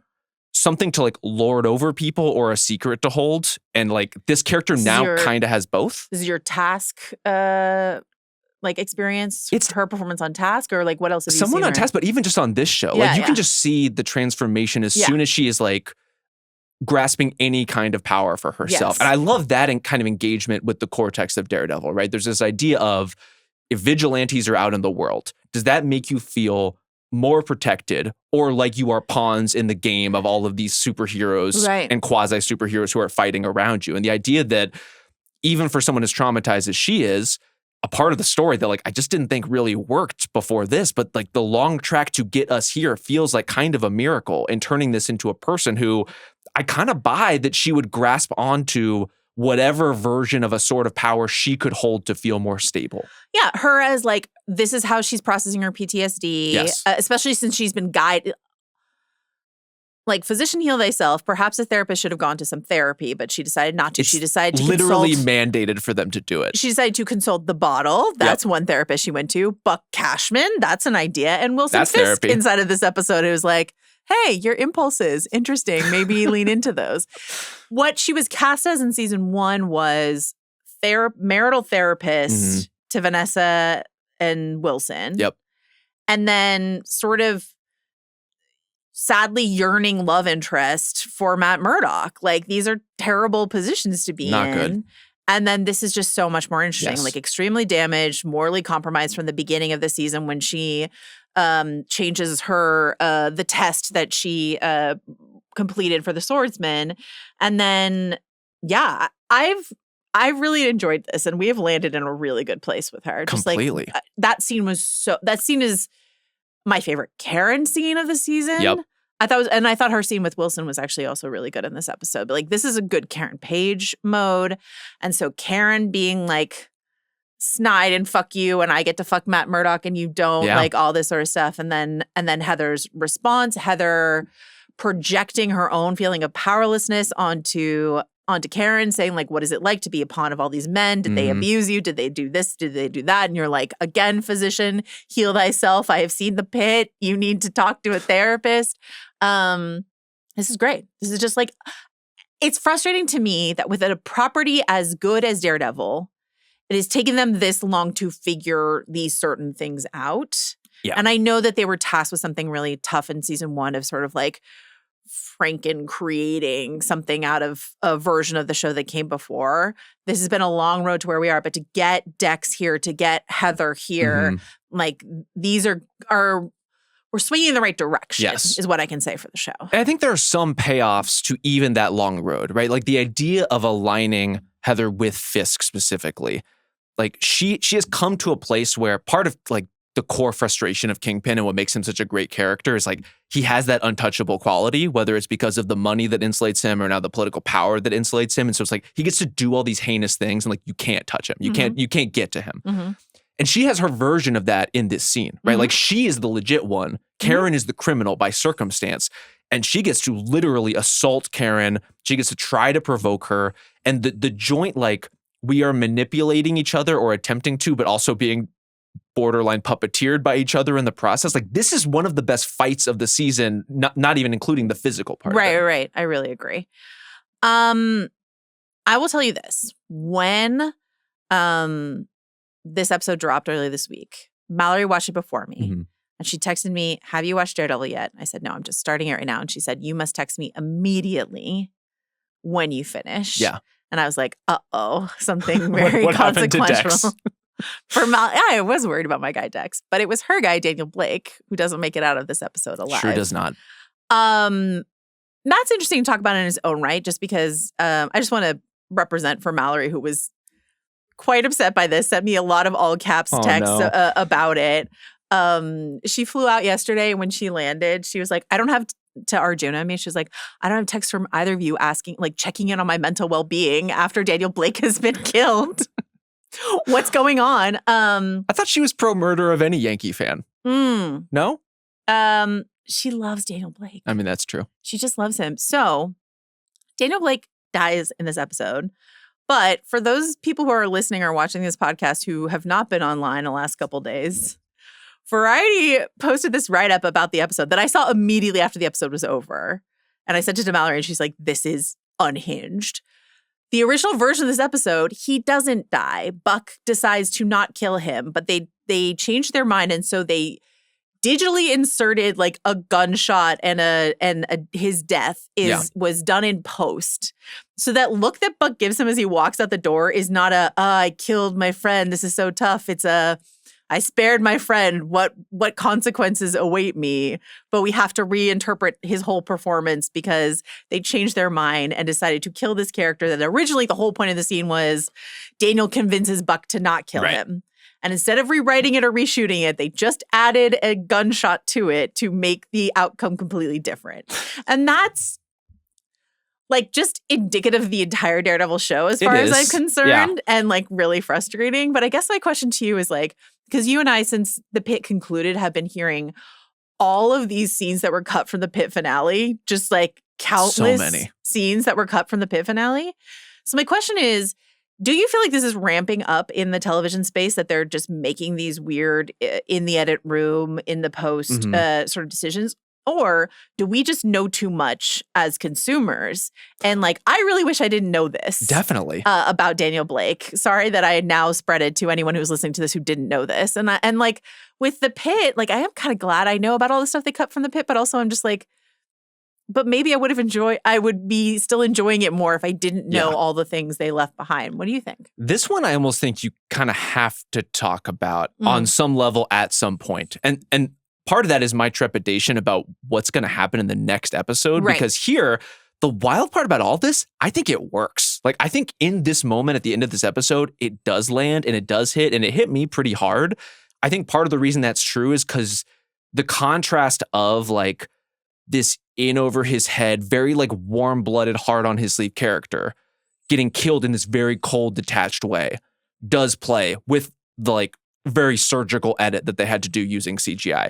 something to like lord over people or a secret to hold, and like this character now kind of has both. This is your Task like experience? It's her performance on Task, or like what else have you seen? Someone on Task, but even just on this show, like you can just see the transformation as soon as she is like grasping any kind of power for herself. And I love that and kind of engagement with the core text of Daredevil, right? There's this idea of if vigilantes are out in the world, does that make you feel more protected or like you are pawns in the game of all of these superheroes and quasi-superheroes who are fighting around you? And the idea that even for someone as traumatized as she is, a part of the story that like I just didn't think really worked before this, but like the long track to get us here feels like kind of a miracle in turning this into a person who I kind of buy that she would grasp onto whatever version of a sort of power she could hold to feel more stable. Yeah, her as like, this is how she's processing her PTSD, especially since she's been guided. Like, physician heal thyself. Perhaps a therapist should have gone to some therapy, but she decided not to. She decided to literally mandated for them to do it. She decided to consult the bottle. That's one therapist she went to. Buck Cashman, that's an idea. And Wilson Fisk therapy. Inside of this episode, it was like, hey, your impulses, interesting. Maybe lean into those. What she was cast as in season 1 was marital therapist to Vanessa and Wilson. And then sort of sadly yearning love interest for Matt Murdock. Like, these are terrible positions to be in. Not good. And then this is just so much more interesting. Like, extremely damaged, morally compromised from the beginning of the season when she changes her the test that she completed for the swordsman. And then I've really enjoyed this, and we have landed in a really good place with her. Just completely. Like, that scene is my favorite Karen scene of the season. I thought her scene with Wilson was actually also really good in this episode. But like, this is a good Karen Page mode. And so Karen being like snide and fuck you, and I get to fuck Matt Murdock and you don't, like all this sort of stuff. And then Heather's response, Heather projecting her own feeling of powerlessness onto Karen, saying like, what is it like to be a pawn of all these men? Did they abuse you? Did they do this? Did they do that? And you're like, again, physician, heal thyself. I have seen the pit. You need to talk to a therapist. This is great. This is just like, it's frustrating to me that with a property as good as Daredevil, it has taken them this long to figure these certain things out. And I know that they were tasked with something really tough in season 1 of sort of like Franken creating something out of a version of the show that came before. This has been a long road to where we are, but to get Dex here, to get Heather here, like these are we're swinging in the right direction is what I can say for the show. And I think there are some payoffs to even that long road, right? Like the idea of aligning Heather with Fisk specifically. Like she has come to a place where part of like the core frustration of Kingpin and what makes him such a great character is like he has that untouchable quality, whether it's because of the money that insulates him or now the political power that insulates him. And so it's like he gets to do all these heinous things and like you can't touch him. You can't get to him. And she has her version of that in this scene, right? Like she is the legit one. Karen is the criminal by circumstance. And she gets to literally assault Karen. She gets to try to provoke her. And the joint like we are manipulating each other or attempting to, but also being borderline puppeteered by each other in the process. Like, this is one of the best fights of the season, not even including the physical part. Right. I really agree. I will tell you this. When this episode dropped earlier this week, Mallory watched it before me. Mm-hmm. And she texted me, have you watched Daredevil yet? I said, no, I'm just starting it right now. And she said, you must text me immediately when you finish. Yeah. And I was like, uh-oh, something very what happened to Dex? consequential. For I was worried about my guy Dex, but it was her guy, Daniel Blake, who doesn't make it out of this episode alive. Sure does not. That's interesting to talk about in his own right, just because I just want to represent for Mallory, who was quite upset by this, sent me a lot of all caps texts about it. She flew out yesterday. When she landed, she was like, I don't have to Arjuna. I mean, she was like, I don't have text from either of you asking, like checking in on my mental well-being after Daniel Blake has been killed. What's going on? I thought she was pro-murder of any Yankee fan. No? She loves Daniel Blake. I mean, that's true. She just loves him. So Daniel Blake dies in this episode. But for those people who are listening or watching this podcast who have not been online the last couple days, Variety posted this write-up about the episode that I saw immediately after the episode was over. And I sent it to Mallory and she's like, this is unhinged. The original version of this episode, he doesn't die. Buck decides to not kill him, but they changed their mind. And so they digitally inserted like a gunshot and his death was done in post. So that look that Buck gives him as he walks out the door is not I killed my friend. This is so tough. It's I spared my friend. What consequences await me? But we have to reinterpret his whole performance because they changed their mind and decided to kill this character that originally the whole point of the scene was Daniel convinces Buck to not kill him. And instead of rewriting it or reshooting it, they just added a gunshot to it to make the outcome completely different. And that's like just indicative of the entire Daredevil show as far as I'm concerned, and like really frustrating. But I guess my question to you is like, because you and I, since the pit concluded, have been hearing all of these scenes that were cut from the pit finale, just like countless scenes that were cut from the pit finale. So my question is, do you feel like this is ramping up in the television space, that they're just making these weird in the edit room, in the post sort of decisions? Or do we just know too much as consumers? And like, I really wish I didn't know this. Definitely. About Daniel Blake. Sorry that I now spread it to anyone who's listening to this who didn't know this. And like with the pit, like I am kind of glad I know about all the stuff they cut from the pit, but also I'm just like, but maybe I would be still enjoying it more if I didn't know all the things they left behind. What do you think? This one, I almost think you kind of have to talk about on some level at some point. And part of that is my trepidation about what's going to happen in the next episode. Right. Because here, the wild part about all this, I think it works. Like, I think in this moment at the end of this episode, it does land and it does hit, and it hit me pretty hard. I think part of the reason that's true is because the contrast of like this in over his head, very like warm-blooded, hard on his sleeve character getting killed in this very cold, detached way does play with the like very surgical edit that they had to do using CGI.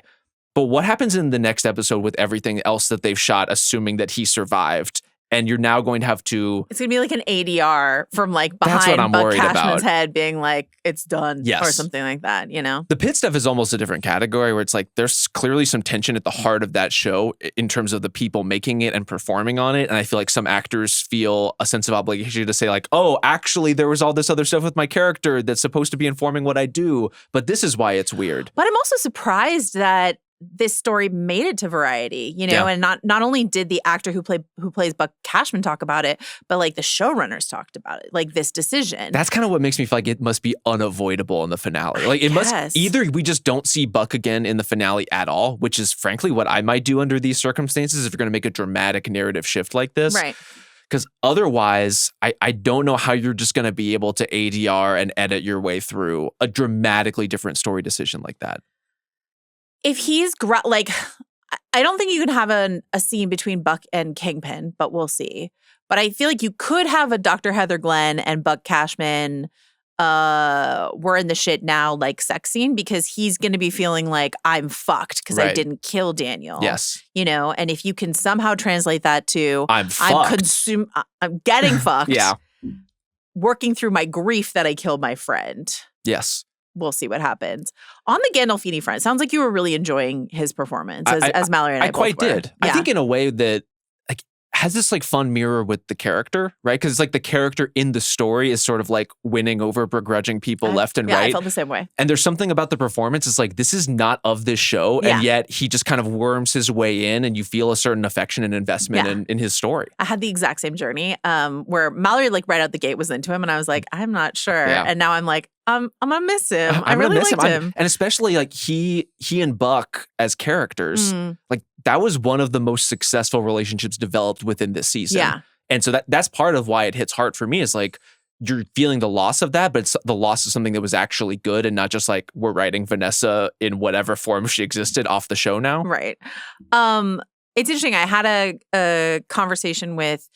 But what happens in the next episode with everything else that they've shot, assuming that he survived, and you're now going to have to... It's going to be like an ADR from like behind Buck Cashman's head being like, it's done, or something like that, you know? The pit stuff is almost a different category where it's like, there's clearly some tension at the heart of that show in terms of the people making it and performing on it. And I feel like some actors feel a sense of obligation to say like, oh, actually, there was all this other stuff with my character that's supposed to be informing what I do. But this is why it's weird. But I'm also surprised that this story made it to Variety, you know, and not only did the actor who plays Buck Cashman talk about it, but like the showrunners talked about it, like this decision. That's kind of what makes me feel like it must be unavoidable in the finale. Like it must either we just don't see Buck again in the finale at all, which is frankly what I might do under these circumstances if you're going to make a dramatic narrative shift like this. Right. Because otherwise, I don't know how you're just going to be able to ADR and edit your way through a dramatically different story decision like that. If he's like, I don't think you can have a scene between Buck and Kingpin, but we'll see. But I feel like you could have a Dr. Heather Glenn and Buck Cashman we're in the shit now like sex scene, because he's going to be feeling like I'm fucked because I didn't kill Daniel. Yes. You know, and if you can somehow translate that to I'm getting fucked. working through my grief that I killed my friend. Yes. We'll see what happens. On the Gandolfini front, sounds like you were really enjoying his performance as Mallory and I both quite were. did. Yeah. I think in a way that like has this like fun mirror with the character, right? Because it's like the character in the story is sort of like winning over begrudging people left and right. I felt the same way. And there's something about the performance. It's like, this is not of this show. And yet he just kind of worms his way in and you feel a certain affection and investment in his story. I had the exact same journey where Mallory like right out the gate was into him and I was like, I'm not sure. Yeah. And now I'm like, I'm going to miss him. I really really miss liked him. And especially like he and Buck as characters, like that was one of the most successful relationships developed within this season. Yeah. And so that's part of why it hits hard for me is like, you're feeling the loss of that, but it's the loss of something that was actually good and not just like we're writing Vanessa in whatever form she existed off the show now. Right. It's interesting. I had a conversation with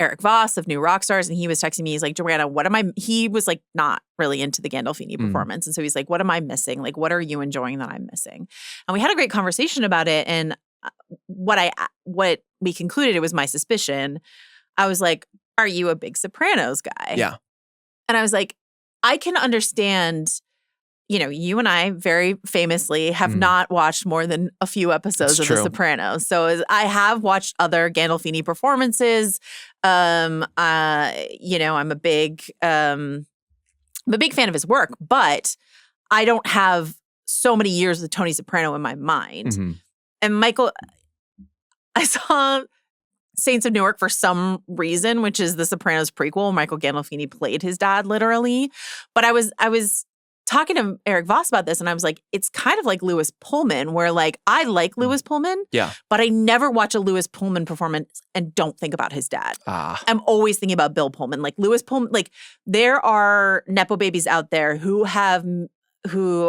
Eric Voss of New Rockstars, and he was texting me. He's like, Joanna, he was like not really into the Gandolfini performance. And so he's like, what am I missing? Like, what are you enjoying that I'm missing? And we had a great conversation about it. And what we concluded, it was my suspicion. I was like, are you a big Sopranos guy? Yeah. And I was like, I can understand, you and I very famousI'm not watched more than a few episodes of The Sopranos. So I have watched other Gandolfini performances. I'm a big fan of his work, but I don't have so many years of Tony Soprano in my mind. Mm-hmm. And Michael, I saw Saints of Newark for some reason, which is the Sopranos prequel. Michael Gandolfini played his dad literally. But I was talking to Eric Voss about this, and I was like, it's kind of like Lewis Pullman, where like I like Lewis Pullman, but I never watch a Lewis Pullman performance and don't think about his dad. I'm always thinking about Bill Pullman. Like Lewis Pullman, like there are Nepo babies out there who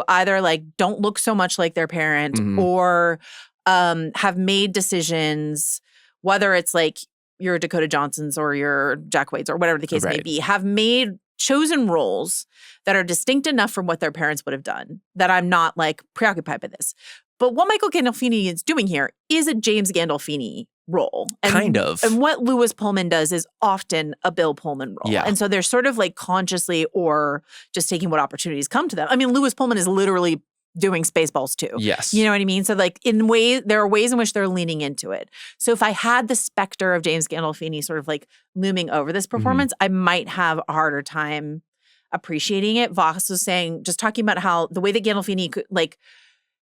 either like don't look so much like their parent or have made decisions, whether it's like your Dakota Johnsons or your Jack Waits or whatever the case may be, have made chosen roles that are distinct enough from what their parents would have done that I'm not like preoccupied by this. But what Michael Gandolfini is doing here is a James Gandolfini role. Kind of. And what Lewis Pullman does is often a Bill Pullman role. Yeah. And so they're sort of like consciously or just taking what opportunities come to them. I mean, Lewis Pullman is literally doing Spaceballs too. Yes. You know what I mean? So like there are ways in which they're leaning into it. So if I had the specter of James Gandolfini sort of like looming over this performance, I might have a harder time appreciating it. Voss was saying, just talking about how the way that Gandolfini could like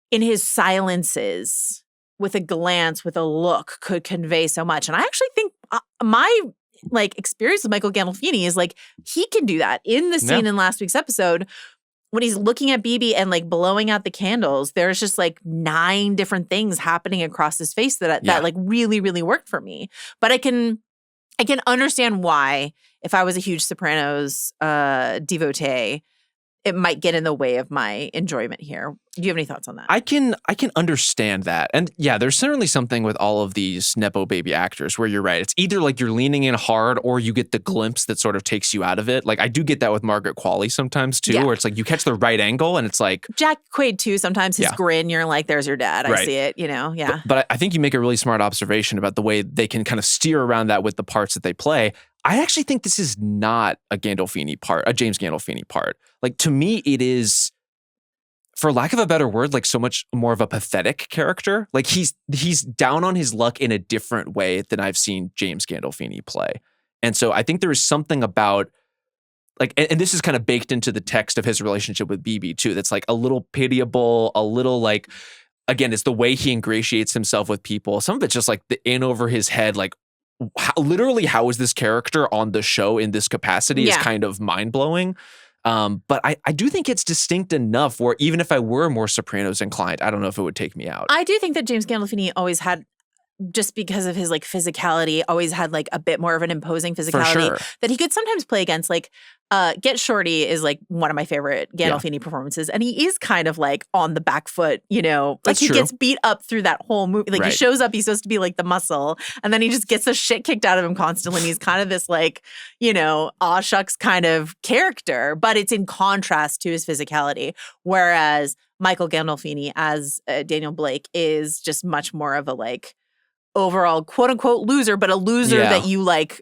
in his silences with a glance, with a look could convey so much. And I actually think my like experience with Michael Gandolfini is like, he can do that in the scene in last week's episode. When he's looking at BB and like blowing out the candles, there's just like 9 different things happening across his face that like really, really worked for me. But I can understand why, if I was a huge Sopranos devotee, it might get in the way of my enjoyment here. Do you have any thoughts on that? I can understand that. And yeah, there's certainly something with all of these Nepo baby actors where you're right. It's either like you're leaning in hard or you get the glimpse that sort of takes you out of it. Like I do get that with Margaret Qualley sometimes too, where it's like you catch the right angle and it's like... Jack Quaid too, sometimes his grin, you're like, there's your dad. I see it, But I think you make a really smart observation about the way they can kind of steer around that with the parts that they play. I actually think this is not a Gandolfini part, a James Gandolfini part. Like to me, it is, for lack of a better word, like so much more of a pathetic character. Like he's down on his luck in a different way than I've seen James Gandolfini play. And so I think there is something about like, and this is kind of baked into the text of his relationship with BB too. That's like a little pitiable, a little like, again, it's the way he ingratiates himself with people. Some of it's just like the in over his head, like, how is this character on the show in this capacity is kind of mind-blowing. But I do think it's distinct enough where even if I were more Sopranos inclined, I don't know if it would take me out. I do think that James Gandolfini always had, just because of his like physicality, always had like a bit more of an imposing physicality that he could sometimes play against. Like Get Shorty is like one of my favorite Gandolfini performances. And he is kind of like on the back foot, like That's he true. gets beat up through that whole movie. Like he shows up, he's supposed to be like the muscle, and then he just gets the shit kicked out of him constantly. And he's kind of this like, aw shucks kind of character, but it's in contrast to his physicality. Whereas Michael Gandolfini as Daniel Blake is just much more of a like overall quote unquote loser, but a loser that you like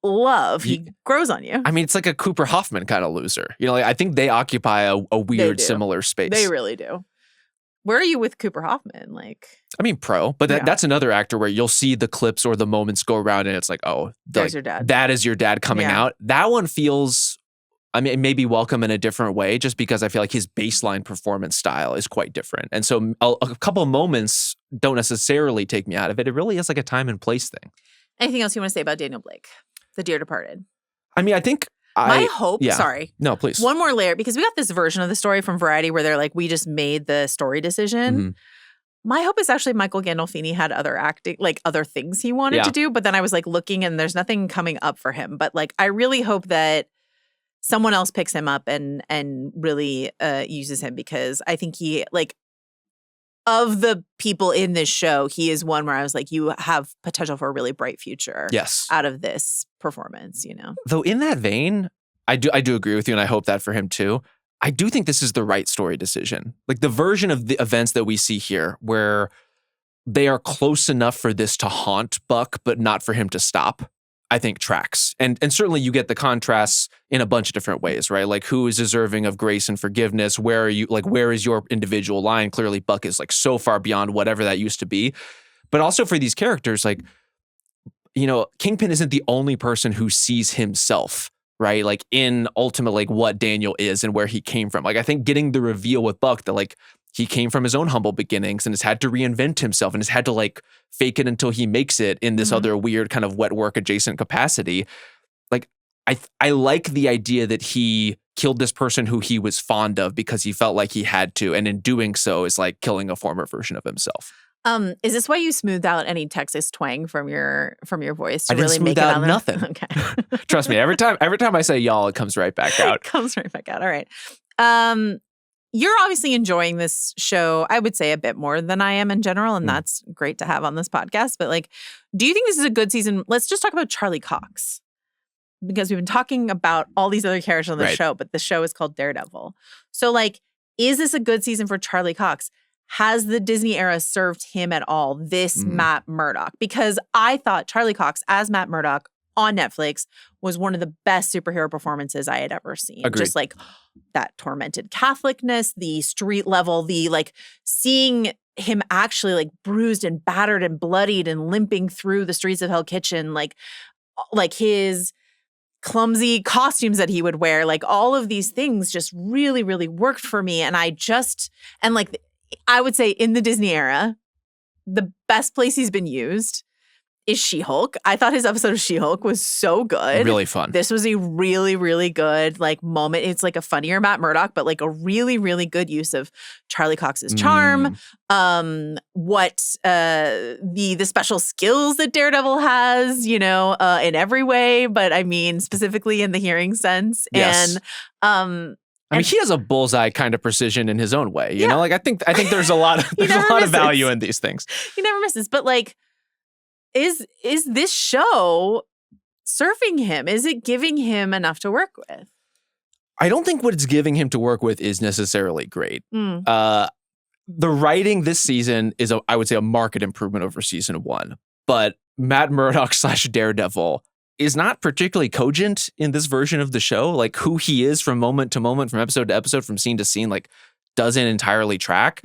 love. He grows on you. I mean, it's like a Cooper Hoffman kind of loser. You know, like I think they occupy a weird, similar space. They really do. Where are you with Cooper Hoffman? Like, I mean, pro, but that's another actor where you'll see the clips or the moments go around and it's like, oh, there's your dad. That is your dad coming out. That one feels, I mean, maybe welcome in a different way just because I feel like his baseline performance style is quite different. And so a couple of moments don't necessarily take me out of it. It really is like a time and place thing. Anything else you want to say about Daniel Blake, the Dear Departed? I mean, I think my hope, sorry. No, please. One more layer, because we got this version of the story from Variety where they're like, we just made the story decision. Mm-hmm. My hope is actually Michael Gandolfini had other acting, like other things he wanted to do. But then I was like looking and there's nothing coming up for him. But like, I really hope that someone else picks him up and really uses him, because I think he, like, of the people in this show, he is one where I was like, you have potential for a really bright future out of this performance, you know? Though in that vein, I do agree with you, and I hope that for him too. I do think this is the right story decision. Like the version of the events that we see here where they are close enough for this to haunt Buck, but not for him to stop, I think tracks. And certainly you get the contrasts in a bunch of different ways, right? Like who is deserving of grace and forgiveness? Where are you, like, where is your individual line? Clearly Buck is like so far beyond whatever that used to be. But also for these characters, like, you know, Kingpin isn't the only person who sees himself, right? Like in ultimately like what Daniel is and where he came from. Like I think getting the reveal with Buck that like he came from his own humble beginnings and has had to reinvent himself and has had to like fake it until he makes it in this other weird kind of wet work adjacent capacity. Like I like the idea that he killed this person who he was fond of because he felt like he had to, and in doing so is like killing a former version of himself. Is this why you smoothed out any Texas twang from your voice to I didn't really smooth make it out out nothing. Okay. Trust me, every time I say y'all, it comes right back out. It comes right back out. All right. You're obviously enjoying this show, I would say, a bit more than I am in general, and that's great to have on this podcast. But like, do you think this is a good season? Let's just talk about Charlie Cox, because we've been talking about all these other characters on the show, but the show is called Daredevil. So like, is this a good season for Charlie Cox? Has the Disney era served him at all, this Matt Murdock? Because I thought Charlie Cox as Matt Murdock on Netflix was one of the best superhero performances I had ever seen. Agreed. Just like that tormented Catholicness, the street level, the like seeing him actually like bruised and battered and bloodied and limping through the streets of Hell Kitchen, like his clumsy costumes that he would wear, like all of these things just really, really worked for me. And I would say in the Disney era, the best place he's been used is She-Hulk. I thought his episode of She-Hulk was so good. Really fun. This was a really, really good like moment. It's like a funnier Matt Murdock, but like a really, really good use of Charlie Cox's charm. The special skills that Daredevil has, you know, in every way, but I mean specifically in the hearing sense. Yes. And I mean, he has a bullseye kind of precision in his own way. You know, like I think there's a lot of value in these things. He never misses. But like, is this show serving him? Is it giving him enough to work with? I don't think what it's giving him to work with is necessarily great. The writing this season is, I would say, a marked improvement over season one. But Matt Murdock / Daredevil is not particularly cogent in this version of the show. Like who he is from moment to moment, from episode to episode, from scene to scene, like doesn't entirely track.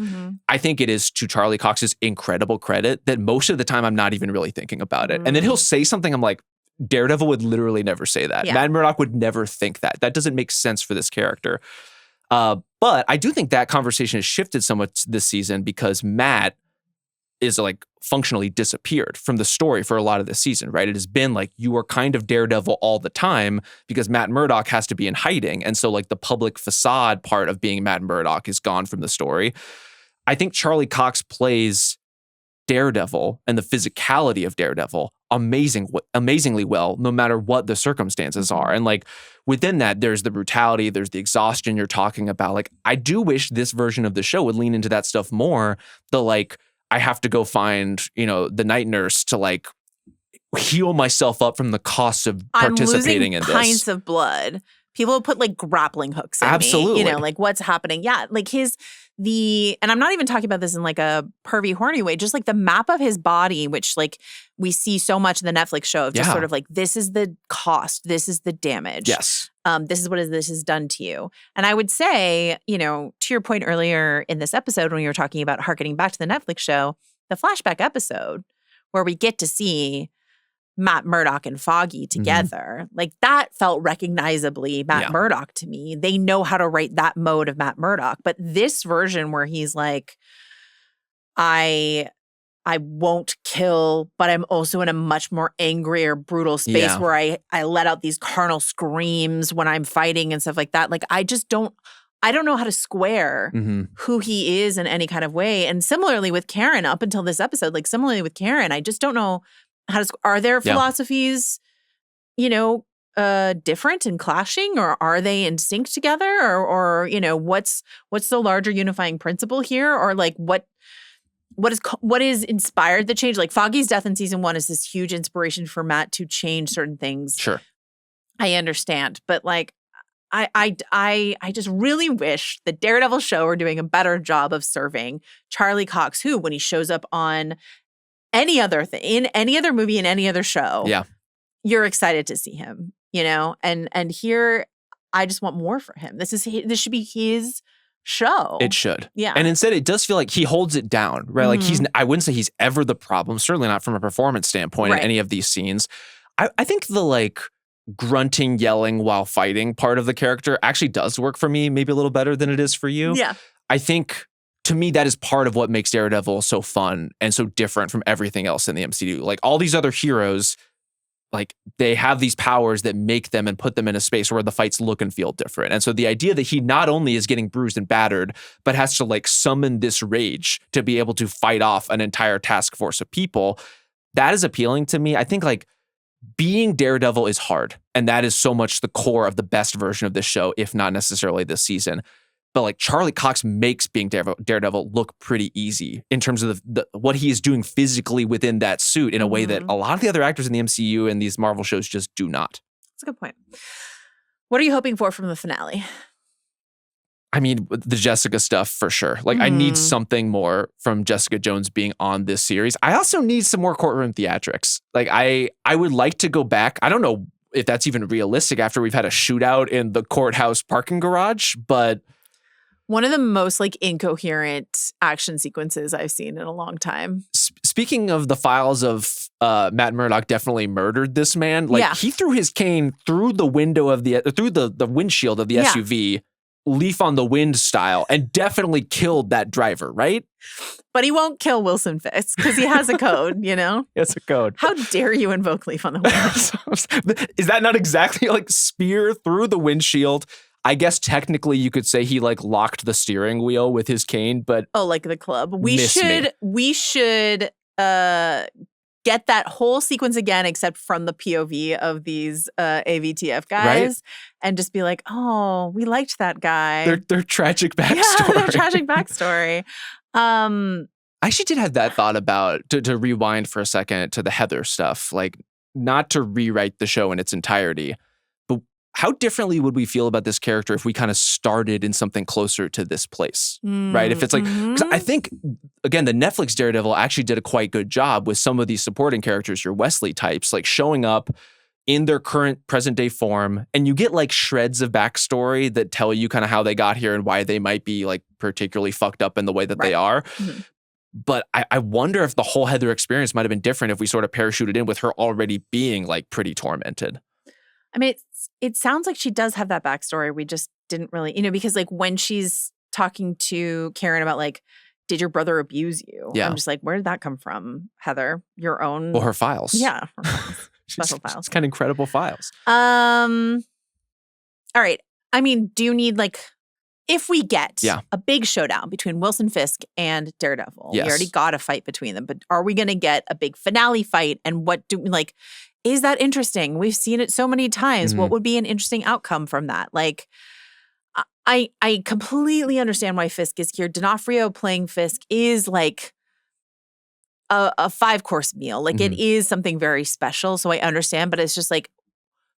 I think it is to Charlie Cox's incredible credit that most of the time I'm not even really thinking about it. And then he'll say something, I'm like, Daredevil would literally never say that. Yeah. Matt Murdock would never think that. That doesn't make sense for this character. But I do think that conversation has shifted somewhat this season because Matt is like functionally disappeared from the story for a lot of this season, right? It has been like you are kind of Daredevil all the time because Matt Murdock has to be in hiding. And so like the public facade part of being Matt Murdock is gone from the story. I think Charlie Cox plays Daredevil and the physicality of Daredevil amazingly well, no matter what the circumstances are. And like within that, there's the brutality, there's the exhaustion you're talking about. Like I do wish this version of the show would lean into that stuff more. The like, I have to go find, you know, the night nurse to like heal myself up from the cost of participating in this. I'm losing pints of blood. People have put like grappling hooks in Absolutely. me, like what's happening. Yeah, like and I'm not even talking about this in like a pervy, horny way, just like the map of his body, which like we see so much in the Netflix show of just sort of like, this is the cost, this is the damage. Yes. This is what this has done to you. And I would say, to your point earlier in this episode when you were talking about harkening back to the Netflix show, the flashback episode where we get to see Matt Murdock and Foggy together, like that felt recognizably Matt Murdock to me. They know how to write that mode of Matt Murdock. But this version where he's like, I won't kill, but I'm also in a much more angry or brutal space where I let out these carnal screams when I'm fighting and stuff like that. Like I don't know how to square who he is in any kind of way. And similarly with Karen, up until this episode, like similarly with Karen, I just don't know how to, are their philosophies, different and clashing, or are they in sync together? Or what's the larger unifying principle here? Or like what is inspired the change? Like Foggy's death in season 1 is this huge inspiration for Matt to change certain things. Sure. I understand. But like, I just really wish the Daredevil show were doing a better job of serving Charlie Cox, who, when he shows up on any other thing, in any other movie, in any other show, you're excited to see him, and here I just want more for him. This should be his show. It should. Yeah. And instead it does feel like he holds it down, right? Like I wouldn't say he's ever the problem, certainly not from a performance standpoint in any of these scenes. I think the like grunting, yelling while fighting part of the character actually does work for me, maybe a little better than it is for you. Yeah. I think to me, that is part of what makes Daredevil so fun and so different from everything else in the MCU. Like all these other heroes, like they have these powers that make them and put them in a space where the fights look and feel different. And so the idea that he not only is getting bruised and battered, but has to like summon this rage to be able to fight off an entire task force of people, that is appealing to me. I think like being Daredevil is hard. And that is so much the core of the best version of this show, if not necessarily this season. But like Charlie Cox makes being Daredevil look pretty easy in terms of what he is doing physically within that suit in a way that a lot of the other actors in the MCU and these Marvel shows just do not. That's a good point. What are you hoping for from the finale? I mean, the Jessica stuff for sure. Like I need something more from Jessica Jones being on this series. I also need some more courtroom theatrics. Like I would like to go back. I don't know if that's even realistic after we've had a shootout in the courthouse parking garage, but one of the most like incoherent action sequences I've seen in a long time. Speaking of the files of Matt Murdock definitely murdered this man. Like he threw his cane through the window of through the windshield of the SUV, leaf on the wind style, and definitely killed that driver, right? But he won't kill Wilson Fisk because he has a code, It's a code. How dare you invoke leaf on the wind? Is that not exactly like spear through the windshield? I guess technically you could say he like locked the steering wheel with his cane, but like the club. We should get that whole sequence again, except from the POV of these AVTF guys, and just be like, oh, we liked that guy. Their tragic backstory. Yeah, their tragic backstory. I actually did have that thought about to rewind for a second to the Heather stuff, like not to rewrite the show in its entirety. How differently would we feel about this character if we kind of started in something closer to this place, right? If it's like, because I think, again, the Netflix Daredevil actually did a quite good job with some of these supporting characters, your Wesley types, like showing up in their current present day form. And you get like shreds of backstory that tell you kind of how they got here and why they might be like particularly fucked up in the way that they are. But I wonder if the whole Heather experience might have been different if we sort of parachuted in with her already being like pretty tormented. I mean, it sounds like she does have that backstory. We just didn't really, because like when she's talking to Karen about like, did your brother abuse you? Yeah. I'm just like, where did that come from, Heather? Your own? Well, her files. Yeah. Her files. Special files. It's kind of incredible files. All right. I mean, do you need like, if we get a big showdown between Wilson Fisk and Daredevil, we already got a fight between them, but are we going to get a big finale fight? And what do we like? Is that interesting? We've seen it so many times. What would be an interesting outcome from that? Like, I completely understand why Fisk is here. D'Onofrio playing Fisk is like a 5-course meal. Like it is something very special. So I understand, but it's just like,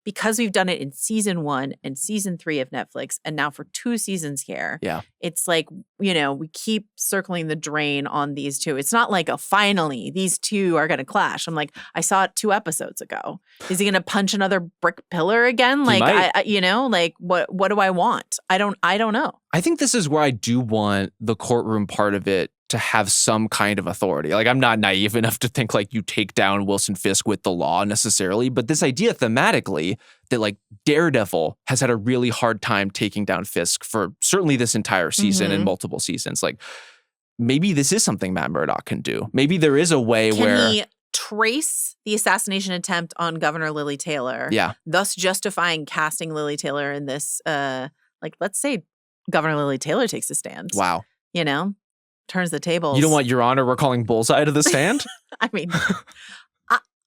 because we've done it in season 1 and season 3 of Netflix, and now for 2 seasons here, Yeah. it's like, we keep circling the drain on these two. It's not like finally these two are going to clash. I'm like, I saw it 2 episodes ago. Is he going to punch another brick pillar again? Like, might. what do I want? I don't know. I think this is where I do want the courtroom part of it to have some kind of authority. Like, I'm not naive enough to think like you take down Wilson Fisk with the law necessarily, but this idea thematically that like Daredevil has had a really hard time taking down Fisk for certainly this entire season and multiple seasons. Like, maybe this is something Matt Murdock can do. Maybe there is a way where Can he trace the assassination attempt on Governor Lily Taylor? Yeah. Thus justifying casting Lily Taylor in this, let's say Governor Lily Taylor takes a stand. Wow. Turns the tables. You don't want Your Honor, we're calling bullseye to the stand? I mean,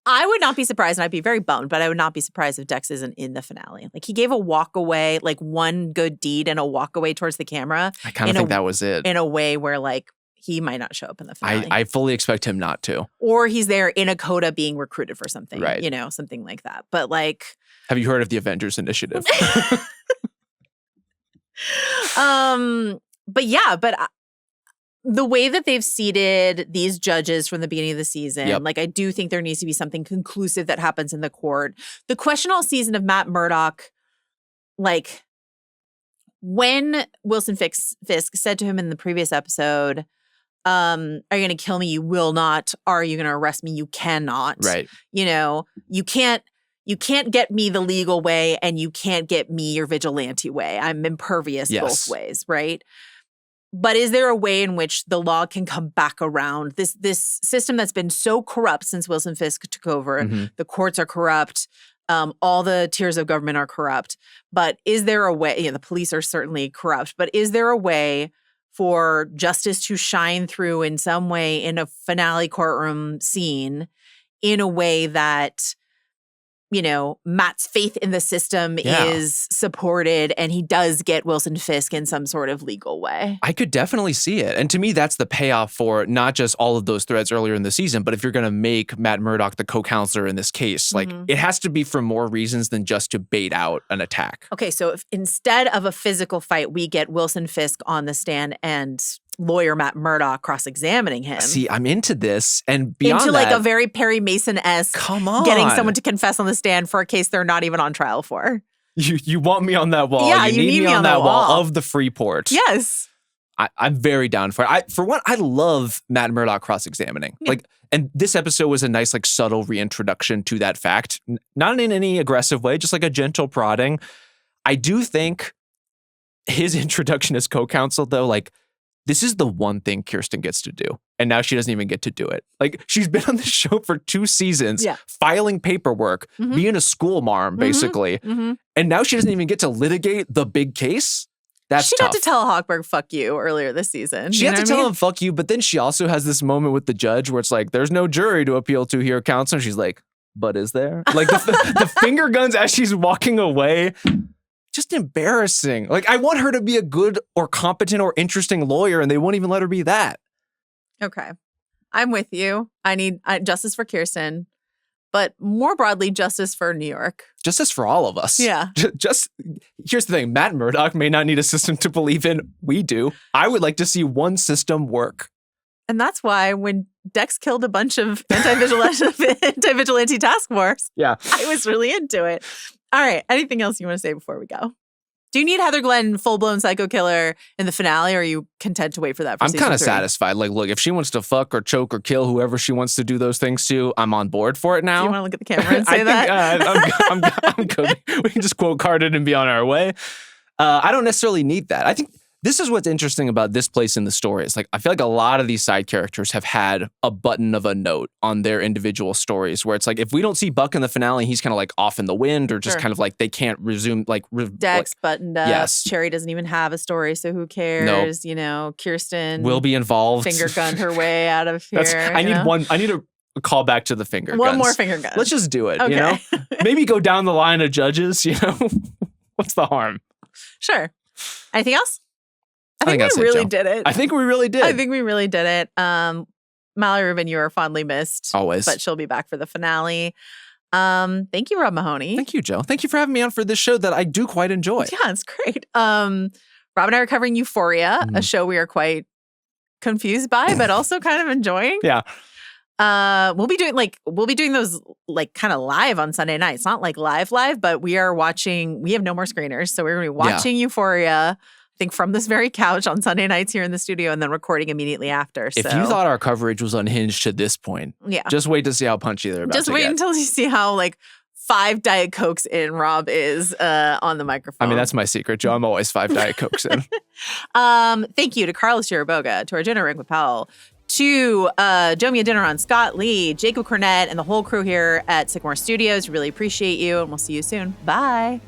I would not be surprised, and I'd be very bummed, but I would not be surprised if Dex isn't in the finale. Like, he gave a walk away, like one good deed and a walk away towards the camera. I kind of think that was it. In a way where, like, he might not show up in the finale. I fully expect him not to. Or he's there in a coda being recruited for something, right. Something like that. But, like... Have you heard of the Avengers Initiative? But the way that they've seated these judges from the beginning of the season, like, I do think there needs to be something conclusive that happens in the court. The question all season of Matt Murdock, like, when Wilson Fisk said to him in the previous episode, are you going to kill me? You will not. Are you going to arrest me? You cannot. Right. You can't get me the legal way, and you can't get me your vigilante way. I'm impervious both ways, right? But is there a way in which the law can come back around? This system that's been so corrupt since Wilson Fisk took over, the courts are corrupt, all the tiers of government are corrupt. But is there a way, the police are certainly corrupt, but is there a way for justice to shine through in some way in a finale courtroom scene in a way that Matt's faith in the system is supported and he does get Wilson Fisk in some sort of legal way? I could definitely see it. And to me, that's the payoff for not just all of those threads earlier in the season, but if you're going to make Matt Murdock the co-counselor in this case, like, it has to be for more reasons than just to bait out an attack. Okay, so if instead of a physical fight, we get Wilson Fisk on the stand and lawyer Matt Murdock cross-examining him. See, I'm into this, and beyond into like that, a very Perry Mason-esque, come on, getting someone to confess on the stand for a case they're not even on trial for. You want me on that wall? Yeah, you need me on that wall of the Freeport. Yes, I'm very down for it. For one, I love Matt Murdock cross-examining. Yeah. And this episode was a nice, like, subtle reintroduction to that fact, not in any aggressive way, just like a gentle prodding. I do think his introduction as co-counsel, though, like, this is the one thing Kirsten gets to do. And now she doesn't even get to do it. Like, she's been on the show for 2 seasons, filing paperwork, being a school marm, basically. And now she doesn't even get to litigate the big case. That's she tough. got to tell Hochberg, fuck you, earlier this season. She had to tell him, fuck you. But then she also has this moment with the judge where it's like, there's no jury to appeal to here, counsel. And she's like, but is there? Like, the finger guns as she's walking away. Just embarrassing. Like, I want her to be a good or competent or interesting lawyer, and they won't even let her be that. Okay. I'm with you. I need justice for Kirsten, but more broadly, justice for New York. Justice for all of us. Yeah. Here's the thing. Matt Murdock may not need a system to believe in. We do. I would like to see one system work. And that's why when Dex killed a bunch of anti-vigilante task force, I was really into it. All right. Anything else you want to say before we go? Do you need Heather Glenn full-blown psycho killer in the finale, or are you content to wait for that for I'm kind of 3? satisfied. Like, look, if she wants to fuck or choke or kill whoever she wants to do those things to, I'm on board for it now. Do you want to look at the camera and say that? I'm good. We can just quote card it and be on our way. I don't necessarily need that. I think this is what's interesting about this place in the story. It's like, I feel like a lot of these side characters have had a button of a note on their individual stories where it's like, if we don't see Buck in the finale, he's kind of like off in the wind or just kind of like they can't resume. Like Dex buttoned up. Yes. Cherry doesn't even have a story, so who cares? Nope. Kirsten will be involved. Finger gunned her way out of here. I need a call back to the finger guns. One more finger gun. Let's just do it, okay. Maybe go down the line of judges, What's the harm? Sure. Anything else? I think that's we really did it. I think we really did. I think we really did it. Mallory Rubin, you are fondly missed. Always. But she'll be back for the finale. Thank you, Rob Mahoney. Thank you, Joe. Thank you for having me on for this show that I do quite enjoy. Yeah, it's great. Rob and I are covering Euphoria, a show we are quite confused by, but also kind of enjoying. Yeah. We'll be doing those like kind of live on Sunday nights. Not like live, but we are watching. We have no more screeners, so we're going to be watching Euphoria. I think from this very couch on Sunday nights here in the studio, and then recording immediately after. If you thought our coverage was unhinged to this point, just wait to see how punchy they're about just to wait get. until you see how like 5 Diet Cokes in Rob is on the microphone. I mean, that's my secret, Joe. I'm always 5 Diet Cokes in. Thank you to Carlos Chiriboga, to Arjuna Ramgopowell, to Jomi Adeniran, Scott Lee, Jacob Cornett, and the whole crew here at Sycamore Studios. Really appreciate you, and we'll see you soon. Bye.